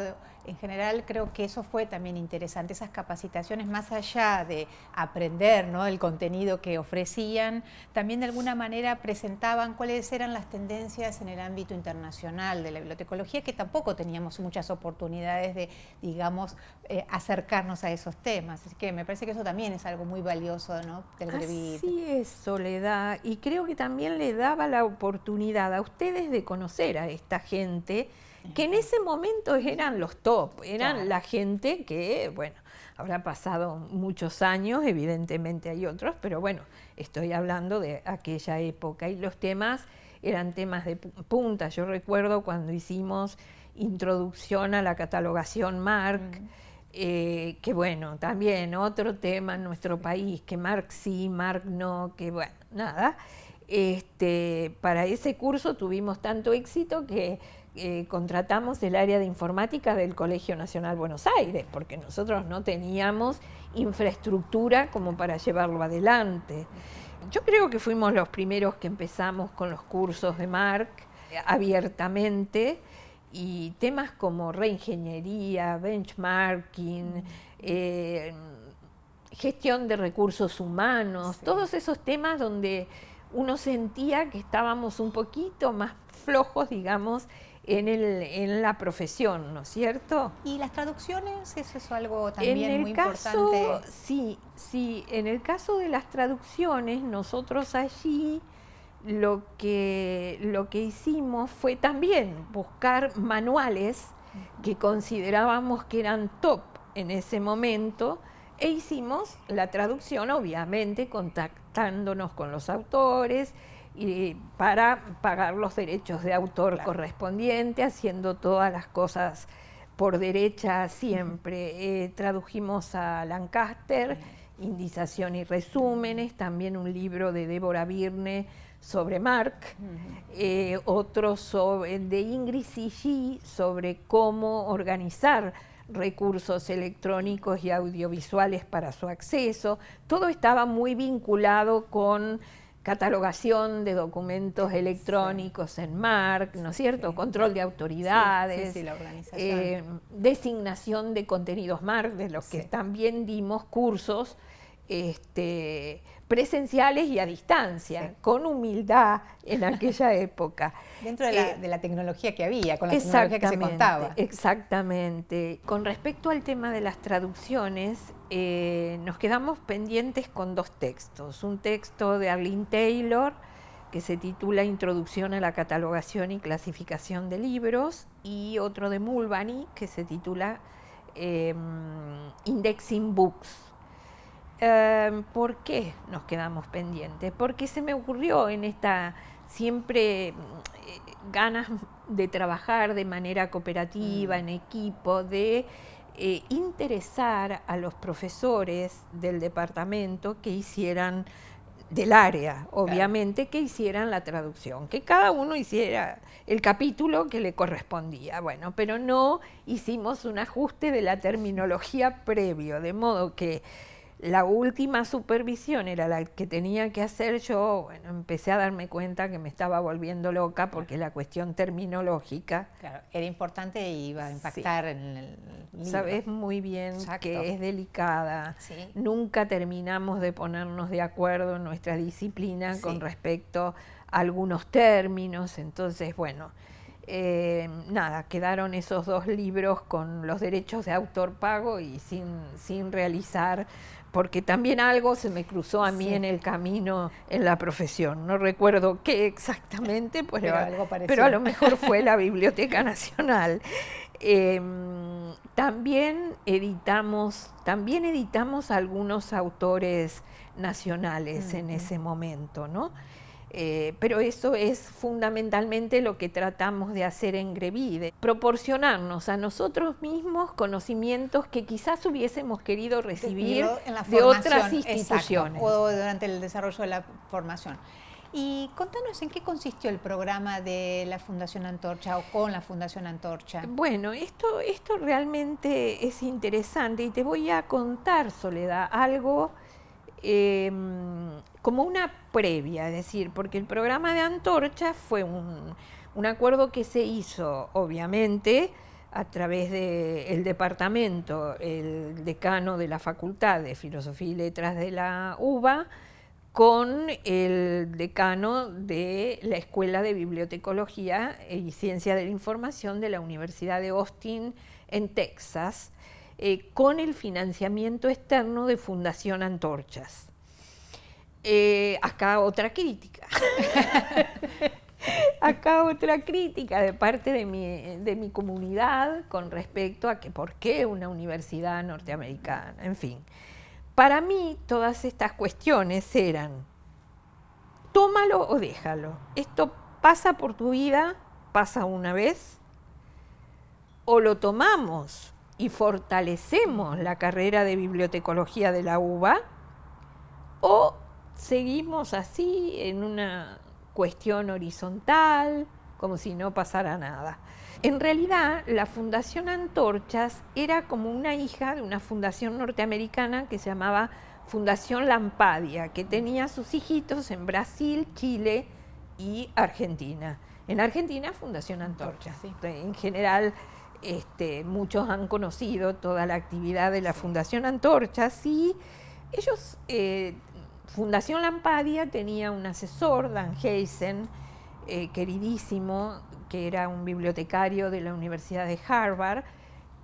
en general. Creo que eso fue también interesante, esas capacitaciones, más allá de aprender, ¿no?, el contenido que ofrecían, también de alguna manera presentaban cuáles eran las tendencias en el ámbito internacional de la bibliotecología, que tampoco teníamos muchas oportunidades de, digamos, acercarnos a esos temas. Así que me parece que eso también es algo muy valioso, ¿no?, del Grevid. Así es, Soledad, y creo que también le daba la oportunidad a ustedes de conocer a esta gente que en ese momento eran los top, eran, claro, la gente que, bueno, habrá pasado muchos años, evidentemente hay otros, pero bueno, estoy hablando de aquella época, y los temas eran temas de punta. Yo recuerdo cuando hicimos introducción a la catalogación Marc, que bueno, también otro tema en nuestro país, que Marc sí, Marc no, que bueno, nada. Para ese curso tuvimos tanto éxito que contratamos el área de informática del Colegio Nacional Buenos Aires, porque nosotros no teníamos infraestructura como para llevarlo adelante. Yo creo que fuimos los primeros que empezamos con los cursos de Marc abiertamente, y temas como reingeniería, benchmarking, gestión de recursos humanos, sí, todos esos temas donde uno sentía que estábamos un poquito más flojos, digamos, en la profesión, ¿no es cierto? ¿Y las traducciones? Eso es algo también muy importante. Sí, en el caso de las traducciones, nosotros allí lo que hicimos fue también buscar manuales que considerábamos que eran top en ese momento E hicimos la traducción, obviamente, contactándonos con los autores y para pagar los derechos de autor correspondientes, haciendo todas las cosas por derecha siempre. Tradujimos a Lancaster, Indización y Resúmenes, también un libro de Débora Birne sobre Marc, otro de Ingrid Sigi sobre cómo organizar recursos electrónicos y audiovisuales para su acceso. Todo estaba muy vinculado con catalogación de documentos electrónicos en Marc, ¿no es cierto? Control de autoridades, la organización. Designación de contenidos Marc, de los que también dimos cursos presenciales y a distancia, con humildad en aquella época. Dentro de la tecnología que había, con la tecnología que se contaba. Exactamente. Con respecto al tema de las traducciones, nos quedamos pendientes con dos textos. Un texto de Arlene Taylor, que se titula Introducción a la catalogación y clasificación de libros, y otro de Mulvaney, que se titula Indexing Books. ¿Por qué nos quedamos pendientes? Porque se me ocurrió en esta siempre ganas de trabajar de manera cooperativa, en equipo, de interesar a los profesores del departamento que hicieran, del área, obviamente, que hicieran la traducción, que cada uno hiciera el capítulo que le correspondía. Bueno, pero no hicimos un ajuste de la terminología previo, de modo que la última supervisión era la que tenía que hacer yo. Bueno, empecé a darme cuenta que me estaba volviendo loca porque la cuestión terminológica... Claro, era importante y iba a impactar en el libro. Sabes muy bien que es delicada. Nunca terminamos de ponernos de acuerdo en nuestra disciplina con respecto a algunos términos. Entonces, bueno, nada, quedaron esos dos libros con los derechos de autor pago y sin realizar, porque también algo se me cruzó a mí en el camino en la profesión. No recuerdo qué exactamente, pero a lo mejor fue la Biblioteca Nacional. También editamos algunos autores nacionales en ese momento, ¿no? Pero eso es fundamentalmente lo que tratamos de hacer en Grevide, proporcionarnos a nosotros mismos conocimientos que quizás hubiésemos querido recibir de otras instituciones. O durante el desarrollo de la formación. Y contanos en qué consistió el programa de la Fundación Antorcha o con la Fundación Antorcha. Bueno, esto realmente es interesante y te voy a contar, Soledad, algo como una previa, es decir, porque el programa de Antorcha fue un acuerdo que se hizo, obviamente, a través del departamento, el decano de la Facultad de Filosofía y Letras de la UBA, con el decano de la Escuela de Bibliotecología y Ciencia de la Información de la Universidad de Austin en Texas, con el financiamiento externo de Fundación Antorchas. Acá otra crítica. Acá otra crítica de parte de mi comunidad con respecto a que por qué una universidad norteamericana, en fin. Para mí todas estas cuestiones eran tómalo o déjalo. Esto pasa por tu vida, pasa una vez, o lo tomamos y fortalecemos la carrera de bibliotecología de la UBA, o seguimos así en una cuestión horizontal, como si no pasara nada. En realidad, la Fundación Antorchas era como una hija de una fundación norteamericana que se llamaba Fundación Lampadia, que tenía sus hijitos en Brasil, Chile y Argentina. En Argentina, Fundación Antorchas. En general, muchos han conocido toda la actividad de la Fundación Antorchas y ellos, Fundación Lampadia tenía un asesor, Dan Heisen, queridísimo, que era un bibliotecario de la Universidad de Harvard,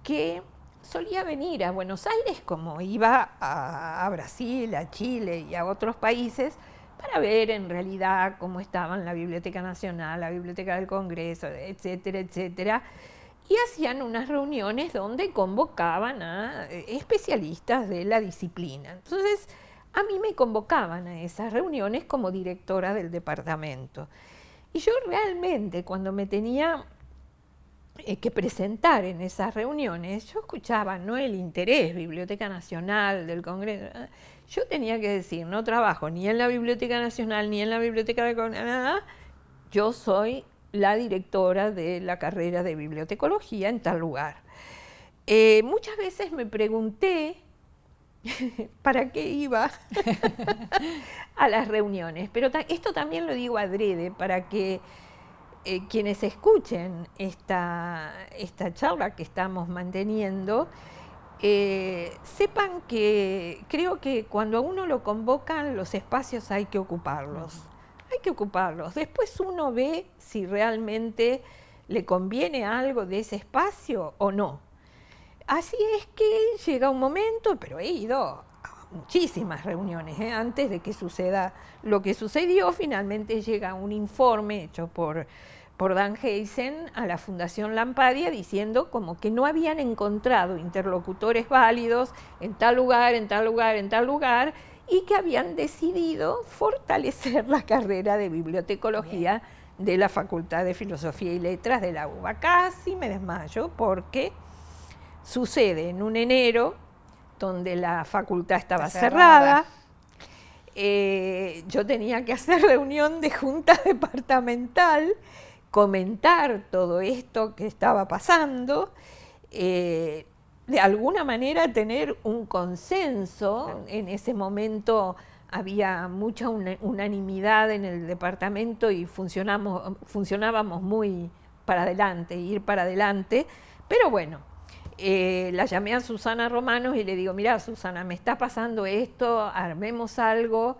que solía venir a Buenos Aires como iba a Brasil, a Chile y a otros países para ver en realidad cómo estaban la Biblioteca Nacional, la Biblioteca del Congreso, etcétera, etcétera. y hacían unas reuniones donde convocaban a especialistas de la disciplina. Entonces, a mí me convocaban a esas reuniones como directora del departamento. Y yo realmente, cuando me tenía que presentar en esas reuniones, yo escuchaba, ¿no?, el interés, Biblioteca Nacional, del Congreso. Yo tenía que decir, no trabajo ni en la Biblioteca Nacional ni en la Biblioteca de Congreso, yo soy la directora de la carrera de bibliotecología en tal lugar. Muchas veces me pregunté para qué iba a las reuniones, pero esto también lo digo adrede para que quienes escuchen esta charla que estamos manteniendo sepan que creo que cuando a uno lo convocan, los espacios hay que ocuparlos. Hay que ocuparlos. Después uno ve si realmente le conviene algo de ese espacio o no. Así es que llega un momento, pero he ido a muchísimas reuniones, antes de que suceda lo que sucedió. Finalmente llega un informe hecho por Dan Heysen a la Fundación Lampadia diciendo como que no habían encontrado interlocutores válidos en tal lugar, en tal lugar, en tal lugar, y que habían decidido fortalecer la carrera de bibliotecología de la Facultad de Filosofía y Letras de la UBA. Casi me desmayo porque sucede en un enero donde la facultad estaba cerrada. Yo tenía que hacer reunión de junta departamental, comentar todo esto que estaba pasando, de alguna manera tener un consenso. En ese momento había mucha unanimidad en el departamento y funcionábamos muy para adelante, ir para adelante, pero bueno, la llamé a Susana Romanos y le digo, mira, Susana, me está pasando esto, armemos algo.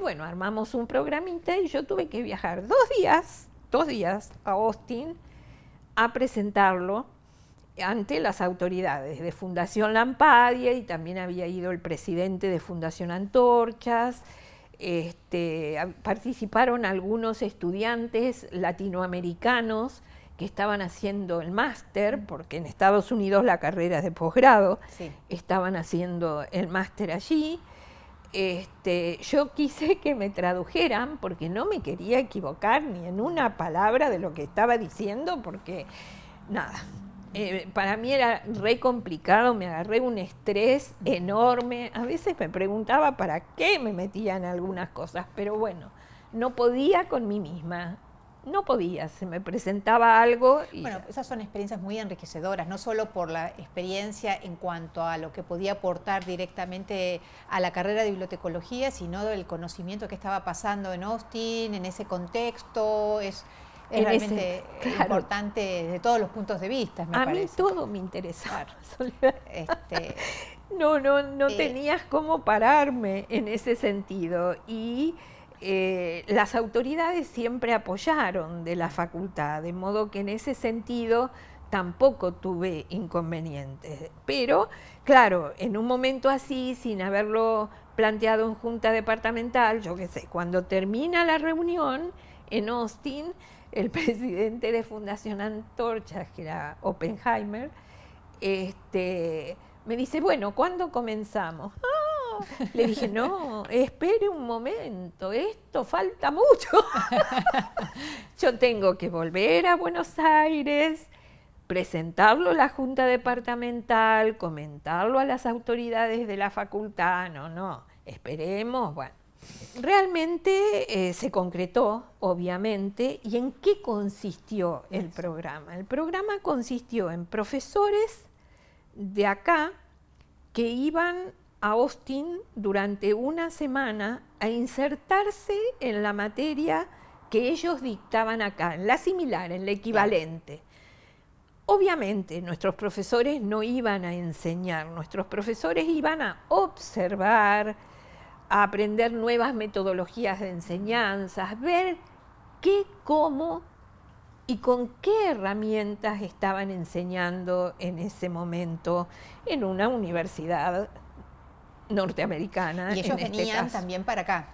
Bueno, armamos un programita y yo tuve que viajar 2 días a Austin a presentarlo ante las autoridades de Fundación Lampadia, y también había ido el presidente de Fundación Antorchas. Participaron algunos estudiantes latinoamericanos que estaban haciendo el máster, porque en Estados Unidos la carrera es de posgrado, sí. Estaban haciendo el máster allí. Yo quise que me tradujeran porque no me quería equivocar ni en una palabra de lo que estaba diciendo, porque nada, para mí era re complicado, me agarré un estrés enorme. A veces me preguntaba para qué me metía en algunas cosas, pero bueno, no podía con mí misma. No podía, se me presentaba algo. Y bueno, esas son experiencias muy enriquecedoras, no solo por la experiencia en cuanto a lo que podía aportar directamente a la carrera de bibliotecología, sino del conocimiento que estaba pasando en Austin, en ese contexto. Es realmente importante de todos los puntos de vista, me parece. A mí todo me interesaba. No tenías cómo pararme en ese sentido. Y las autoridades siempre apoyaron de la facultad, de modo que en ese sentido tampoco tuve inconvenientes. Pero, claro, en un momento así, sin haberlo planteado en junta departamental, yo qué sé, cuando termina la reunión en Austin, el presidente de Fundación Antorchas, que era Oppenheimer, me dice, bueno, ¿cuándo comenzamos? Le dije, no, espere un momento, esto falta mucho. Yo tengo que volver a Buenos Aires, presentarlo a la junta departamental, comentarlo a las autoridades de la facultad. No, esperemos. Bueno, realmente se concretó, obviamente. ¿Y en qué consistió el programa? El programa consistió en profesores de acá que iban a Austin durante una semana a insertarse en la materia que ellos dictaban acá, en la similar, en la equivalente. Obviamente nuestros profesores no iban a enseñar, nuestros profesores iban a observar, a aprender nuevas metodologías de enseñanza, ver qué, cómo y con qué herramientas estaban enseñando en ese momento en una universidad norteamericana. Y ellos venían también para acá.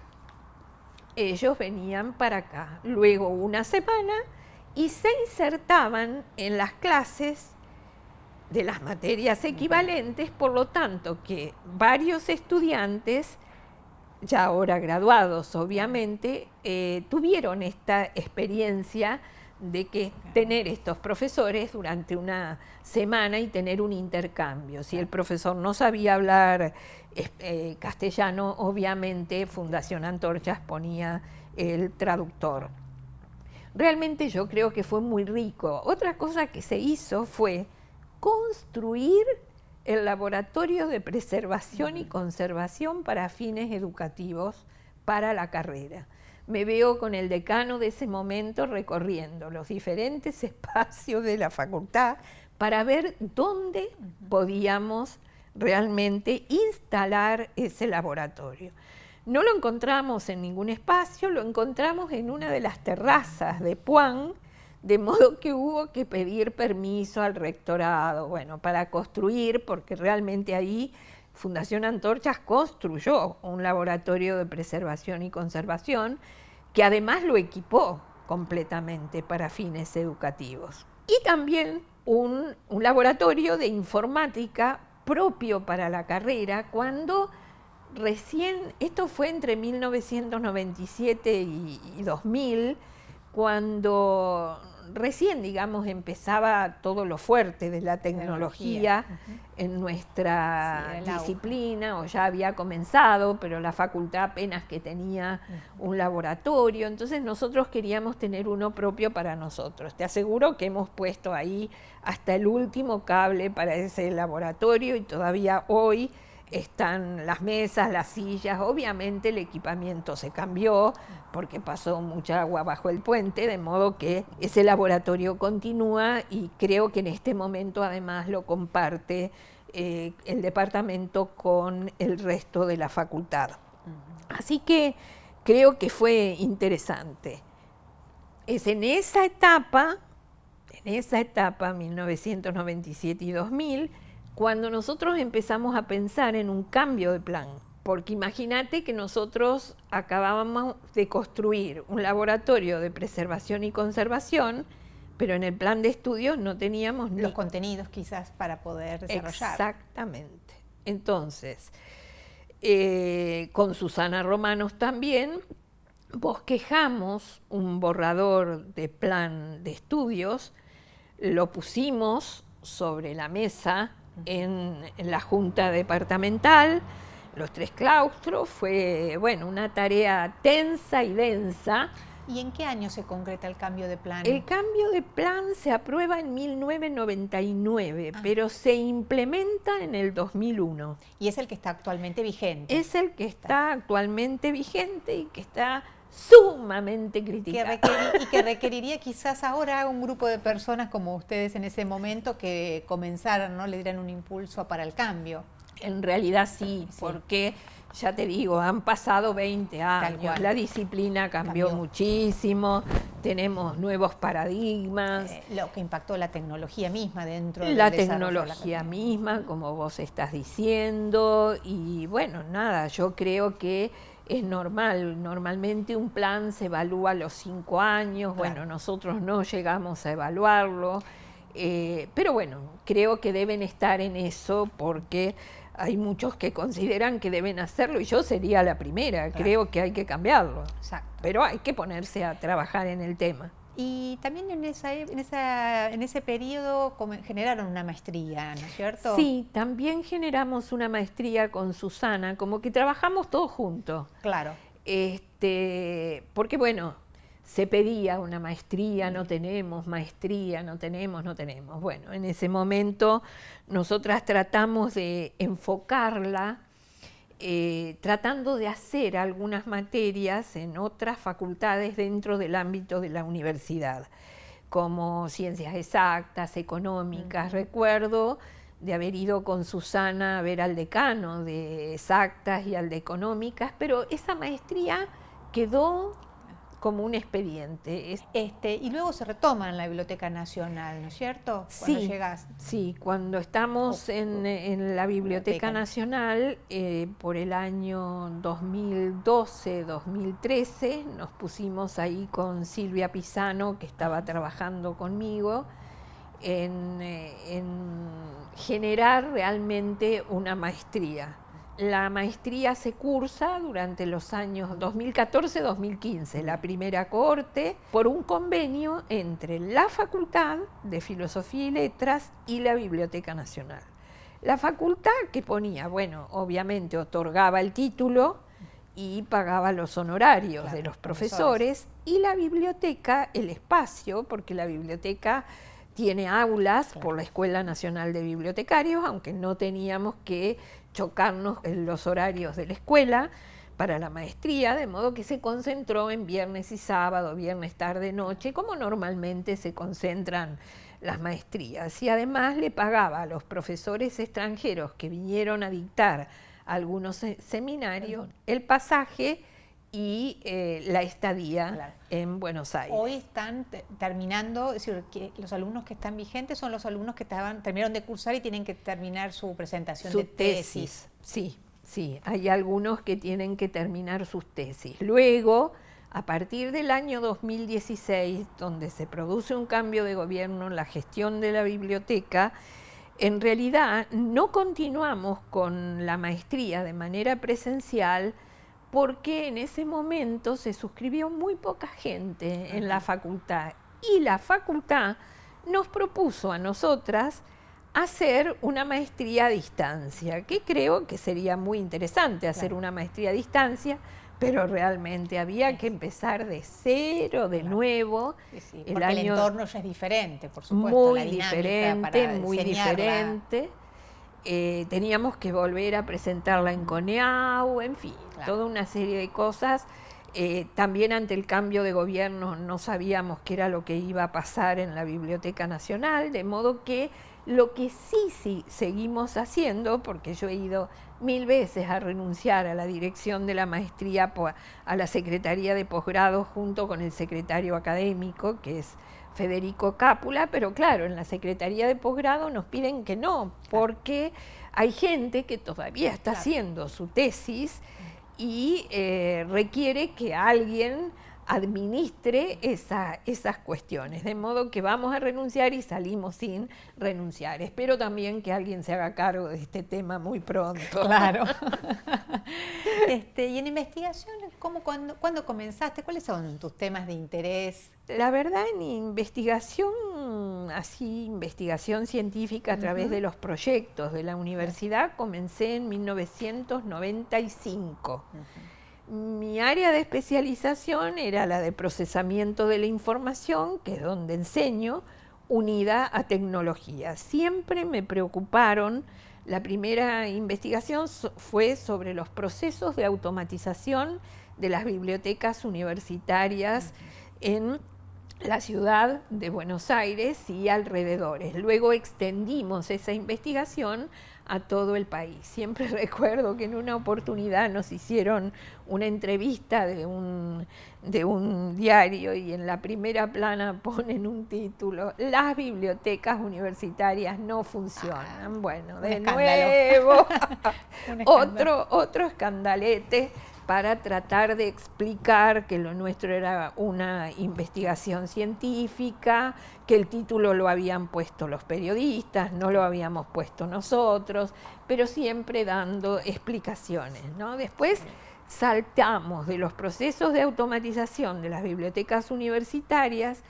Ellos venían para acá. Luego una semana y se insertaban en las clases de las materias equivalentes, por lo tanto que varios estudiantes, ya ahora graduados obviamente, tuvieron esta experiencia de que tener estos profesores durante una semana y tener un intercambio. Si el profesor no sabía hablar castellano, obviamente Fundación Antorchas ponía el traductor. Realmente yo creo que fue muy rico. Otra cosa que se hizo fue construir el laboratorio de preservación y conservación para fines educativos para la carrera. Me veo con el decano de ese momento recorriendo los diferentes espacios de la facultad para ver dónde podíamos realmente instalar ese laboratorio. No lo encontramos en ningún espacio, lo encontramos en una de las terrazas de Puan, de modo que hubo que pedir permiso al rectorado, bueno, para construir, porque realmente ahí Fundación Antorchas construyó un laboratorio de preservación y conservación que además lo equipó completamente para fines educativos. Y también un laboratorio de informática propio para la carrera cuando recién, esto fue entre 1997 y 2000, cuando recién, digamos, empezaba todo lo fuerte de la tecnología en nuestra disciplina, o ya había comenzado, pero la facultad apenas que tenía un laboratorio, entonces nosotros queríamos tener uno propio para nosotros. Te aseguro que hemos puesto ahí hasta el último cable para ese laboratorio y todavía hoy están las mesas, las sillas, obviamente el equipamiento se cambió porque pasó mucha agua bajo el puente, de modo que ese laboratorio continúa y creo que en este momento además lo comparte el departamento con el resto de la facultad. Así que creo que fue interesante. Es en esa etapa, 1997 y 2000, cuando nosotros empezamos a pensar en un cambio de plan, porque imagínate que nosotros acabábamos de construir un laboratorio de preservación y conservación, pero en el plan de estudios no teníamos los contenidos quizás para poder desarrollar. Exactamente. Entonces, con Susana Romanos también bosquejamos un borrador de plan de estudios, lo pusimos sobre la mesa en la junta departamental, los 3 claustros, fue bueno, una tarea tensa y densa. ¿Y en qué año se concreta el cambio de plan? El cambio de plan se aprueba en 1999, pero se implementa en el 2001. Y es el que está actualmente vigente. Es el que está actualmente vigente y que está sumamente criticado. Y que requeriría quizás ahora un grupo de personas como ustedes en ese momento que comenzaran, ¿no? Le dieran un impulso para el cambio. En realidad sí, porque ya te digo, han pasado 20 años, la disciplina cambió muchísimo, tenemos nuevos paradigmas. Lo que impactó la tecnología misma dentro del desarrollo. La tecnología misma, como vos estás diciendo, y bueno, nada, yo creo que es normal, normalmente un plan se evalúa a los 5 años, bueno, nosotros no llegamos a evaluarlo, pero bueno, creo que deben estar en eso porque hay muchos que consideran que deben hacerlo y yo sería la primera, creo que hay que cambiarlo. Exacto. Pero hay que ponerse a trabajar en el tema. Y también en ese periodo generaron una maestría, ¿no es cierto? Sí, también generamos una maestría con Susana, como que trabajamos todos juntos. Claro. Porque bueno, se pedía una maestría, no tenemos maestría, no tenemos. Bueno, en ese momento nosotras tratamos de enfocarla, tratando de hacer algunas materias en otras facultades dentro del ámbito de la universidad, como ciencias exactas, económicas. Recuerdo de haber ido con Susana a ver al decano de exactas y al de económicas, pero esa maestría quedó como un expediente. Y luego se retoma en la Biblioteca Nacional, ¿no es cierto? Cuando Sí, llegas. sí, cuando estamos en la Biblioteca Nacional, por el año 2012-2013, nos pusimos ahí con Silvia Pisano, que estaba trabajando conmigo, en generar realmente una maestría. La maestría se cursa durante los años 2014-2015, la primera cohorte, por un convenio entre la Facultad de Filosofía y Letras y la Biblioteca Nacional. La facultad que ponía, bueno, obviamente otorgaba el título y pagaba los honorarios de los profesores, y la biblioteca el espacio, porque la biblioteca tiene aulas por la Escuela Nacional de Bibliotecarios, aunque no teníamos que chocarnos en los horarios de la escuela para la maestría, de modo que se concentró en viernes y sábado, viernes tarde, noche, como normalmente se concentran las maestrías. Y además le pagaba a los profesores extranjeros que vinieron a dictar algunos seminarios el pasaje y la estadía en Buenos Aires. Hoy están terminando, es decir, que los alumnos que están vigentes son los alumnos que terminaron de cursar y tienen que terminar su presentación de tesis. Sí, sí, hay algunos que tienen que terminar sus tesis. Luego, a partir del año 2016, donde se produce un cambio de gobierno en la gestión de la biblioteca, en realidad no continuamos con la maestría de manera presencial, porque en ese momento se suscribió muy poca gente en la facultad, y la facultad nos propuso a nosotras hacer una maestría a distancia, que creo que sería muy interesante hacer una maestría a distancia, pero realmente había que empezar de cero, de nuevo. Sí, porque el entorno ya es diferente, por supuesto. Muy diferente, muy diferente. Teníamos que volver a presentarla en CONEAU, en fin, toda una serie de cosas. También ante el cambio de gobierno no sabíamos qué era lo que iba a pasar en la Biblioteca Nacional, de modo que lo que sí seguimos haciendo, porque yo he ido 1000 veces a renunciar a la dirección de la maestría, a la Secretaría de Posgrado, junto con el secretario académico, que es Federico Cápula, pero claro, en la Secretaría de Posgrado nos piden que no, porque hay gente que todavía está haciendo su tesis y requiere que alguien administre esas cuestiones, de modo que vamos a renunciar y salimos sin renunciar. Espero también que alguien se haga cargo de este tema muy pronto. Claro. Y en investigación, ¿cuándo comenzaste? ¿Cuáles son tus temas de interés? La verdad, en investigación, investigación científica a través de los proyectos de la universidad, comencé en 1995. Mi área de especialización era la de procesamiento de la información, que es donde enseño, unida a tecnología. Siempre me preocuparon, la primera investigación fue sobre los procesos de automatización de las bibliotecas universitarias en la ciudad de Buenos Aires y alrededores. Luego extendimos esa investigación a todo el país. Siempre recuerdo que en una oportunidad nos hicieron una entrevista de un diario y en la primera plana ponen un título: las bibliotecas universitarias no funcionan. Bueno, de nuevo, otro escandalete para tratar de explicar que lo nuestro era una investigación científica, que el título lo habían puesto los periodistas, no lo habíamos puesto nosotros, pero siempre dando explicaciones, ¿no? Después saltamos de los procesos de automatización de las bibliotecas universitarias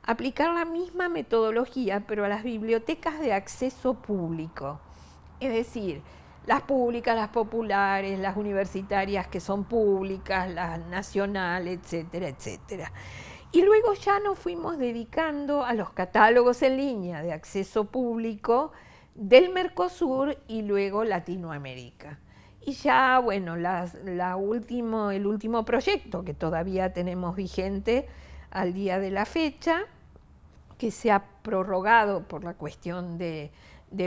a aplicar la misma metodología, pero a las bibliotecas de acceso público, es decir, las públicas, las populares, las universitarias que son públicas, las nacionales, etcétera, etcétera. Y luego ya nos fuimos dedicando a los catálogos en línea de acceso público del Mercosur y luego Latinoamérica. Y ya, bueno, el último proyecto que todavía tenemos vigente al día de la fecha, que se ha prorrogado por la cuestión de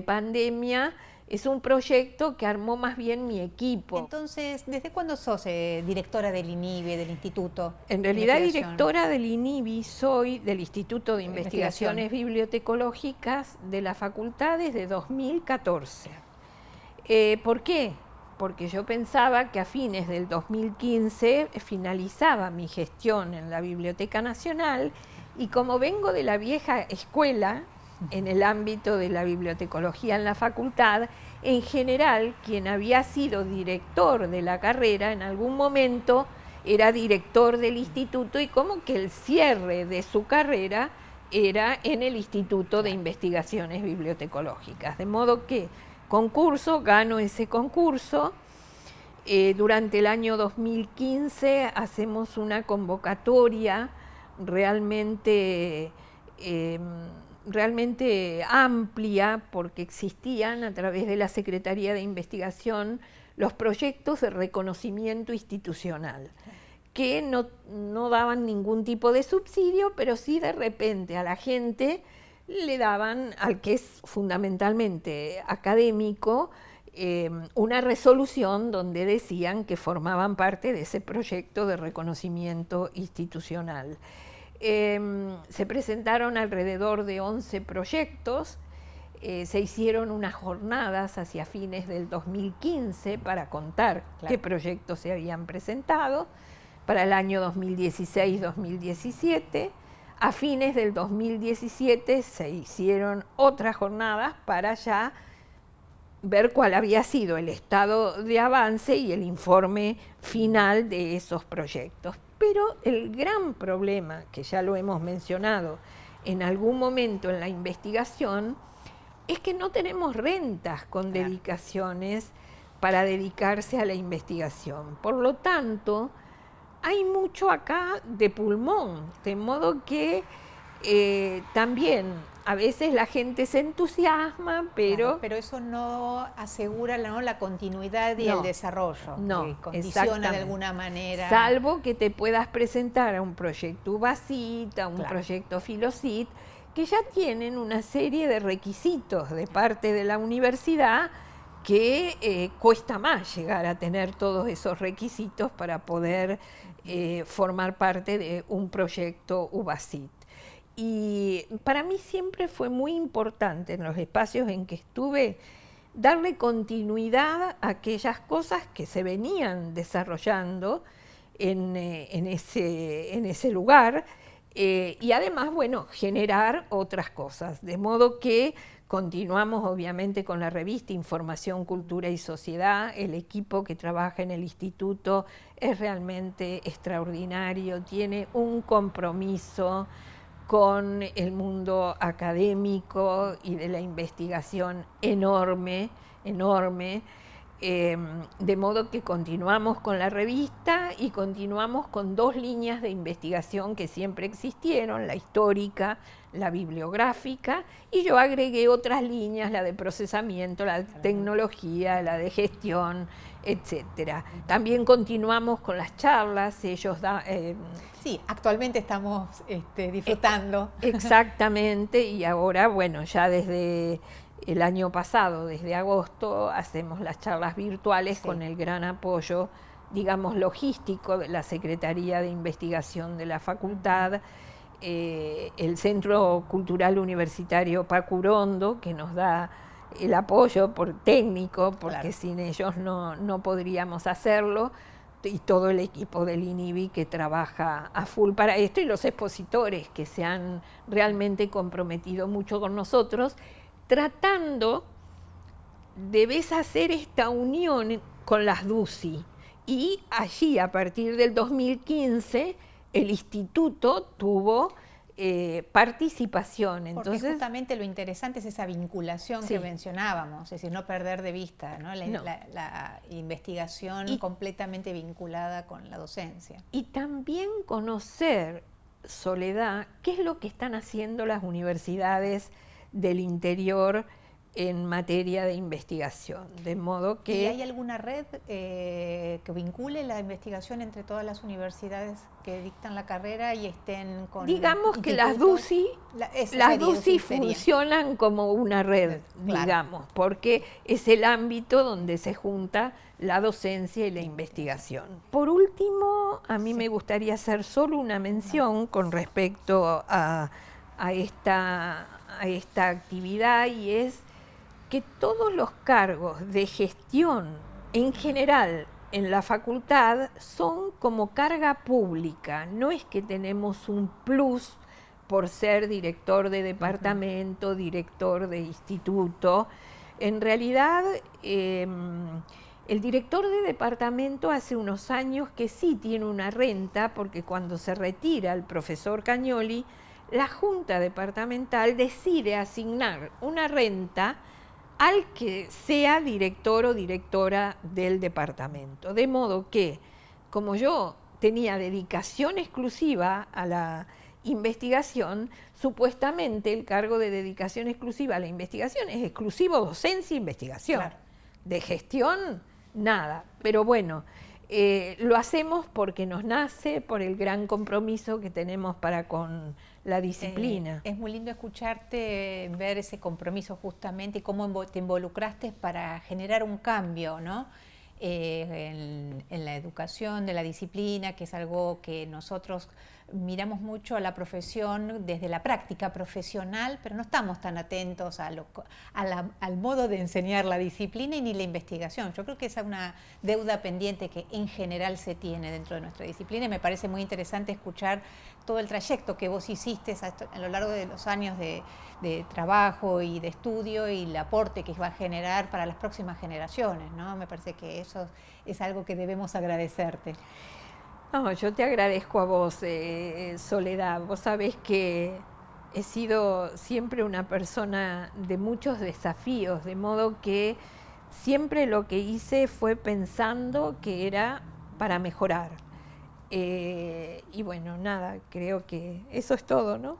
pandemia, Es un proyecto que armó más bien mi equipo. Entonces, ¿desde cuándo sos directora del INIBI, del Instituto? En realidad, directora del INIBI soy del Instituto de Investigaciones Bibliotecológicas de la Facultad desde 2014. ¿Por qué? Porque yo pensaba que a fines del 2015 finalizaba mi gestión en la Biblioteca Nacional y como vengo de la vieja escuela, en el ámbito de la bibliotecología en la facultad, en general, quien había sido director de la carrera en algún momento era director del instituto y como que el cierre de su carrera era en el Instituto de Investigaciones Bibliotecológicas. De modo que gano ese concurso. Durante el año 2015 hacemos una convocatoria realmente amplia, porque existían a través de la Secretaría de Investigación los proyectos de reconocimiento institucional, que no daban ningún tipo de subsidio, pero sí de repente a la gente le daban, al que es fundamentalmente académico, una resolución donde decían que formaban parte de ese proyecto de reconocimiento institucional. Se presentaron alrededor de 11 proyectos, se hicieron unas jornadas hacia fines del 2015 para contar qué proyectos se habían presentado para el año 2016-2017. A fines del 2017 se hicieron otras jornadas para ya ver cuál había sido el estado de avance y el informe final de esos proyectos. Pero el gran problema, que ya lo hemos mencionado en algún momento en la investigación, es que no tenemos rentas con dedicaciones para dedicarse a la investigación. Por lo tanto, hay mucho acá de pulmón, de modo que también a veces la gente se entusiasma, pero eso no asegura la continuidad y el desarrollo, no, condiciona de alguna manera. Salvo que te puedas presentar a un proyecto UBACIT, a un proyecto FILOCIT, que ya tienen una serie de requisitos de parte de la universidad que cuesta más llegar a tener todos esos requisitos para poder formar parte de un proyecto UBACIT. Y para mí siempre fue muy importante en los espacios en que estuve darle continuidad a aquellas cosas que se venían desarrollando en ese lugar y además, bueno, generar otras cosas. De modo que continuamos obviamente con la revista Información, Cultura y Sociedad. El equipo que trabaja en el instituto es realmente extraordinario, tiene un compromiso con el mundo académico y de la investigación enorme, de modo que continuamos con la revista y continuamos con dos líneas de investigación que siempre existieron, la histórica, la bibliográfica, y yo agregué otras líneas, la de procesamiento, la de tecnología, la de gestión, etcétera. También continuamos con las charlas, ellos sí, actualmente estamos disfrutando. Exactamente, y ahora, bueno, ya desde el año pasado, desde agosto, hacemos las charlas virtuales con el gran apoyo, digamos, logístico de la Secretaría de Investigación de la Facultad, el Centro Cultural Universitario Pacurondo, que nos da el apoyo técnico, porque sin ellos no podríamos hacerlo, y todo el equipo del INIBI que trabaja a full para esto, y los expositores que se han realmente comprometido mucho con nosotros, tratando de hacer esta unión con las DUCI. Y allí, a partir del 2015, el instituto tuvo participación. Entonces, porque justamente lo interesante es esa vinculación que mencionábamos, es decir, no perder de vista, ¿no? La investigación completamente vinculada con la docencia. Y también conocer, Soledad, qué es lo que están haciendo las universidades del interior en materia de investigación, de modo que... ¿Y hay alguna red que vincule la investigación entre todas las universidades que dictan la carrera y estén con... Digamos que las DUCI, funcionan como una red, claro, digamos, porque es el ámbito donde se junta la docencia y la investigación. Por último, a mí me gustaría hacer solo una mención con respecto a esta actividad, y es que todos los cargos de gestión en general en la facultad son como carga pública. No es que tenemos un plus por ser director de departamento, director de instituto. En realidad, el director de departamento hace unos años que sí tiene una renta, porque cuando se retira el profesor Cagnoli, la Junta Departamental decide asignar una renta al que sea director o directora del departamento. De modo que, como yo tenía dedicación exclusiva a la investigación, supuestamente el cargo de dedicación exclusiva a la investigación es exclusivo docencia e investigación. Claro. De gestión, nada. Pero bueno, lo hacemos porque nos nace, por el gran compromiso que tenemos para con la disciplina. Es muy lindo escucharte, ver ese compromiso justamente y cómo te involucraste para generar un cambio, ¿no? En la educación de la disciplina, que es algo que nosotros miramos mucho a la profesión desde la práctica profesional, pero no estamos tan atentos al modo de enseñar la disciplina y ni la investigación. Yo creo que esa es una deuda pendiente que en general se tiene dentro de nuestra disciplina, y me parece muy interesante escuchar todo el trayecto que vos hiciste a lo largo de los años de trabajo y de estudio, y el aporte que va a generar para las próximas generaciones, ¿no? Me parece que eso es algo que debemos agradecerte. No, yo te agradezco a vos, Soledad. Vos sabés que he sido siempre una persona de muchos desafíos, de modo que siempre lo que hice fue pensando que era para mejorar. Y bueno, nada, creo que eso es todo, ¿no?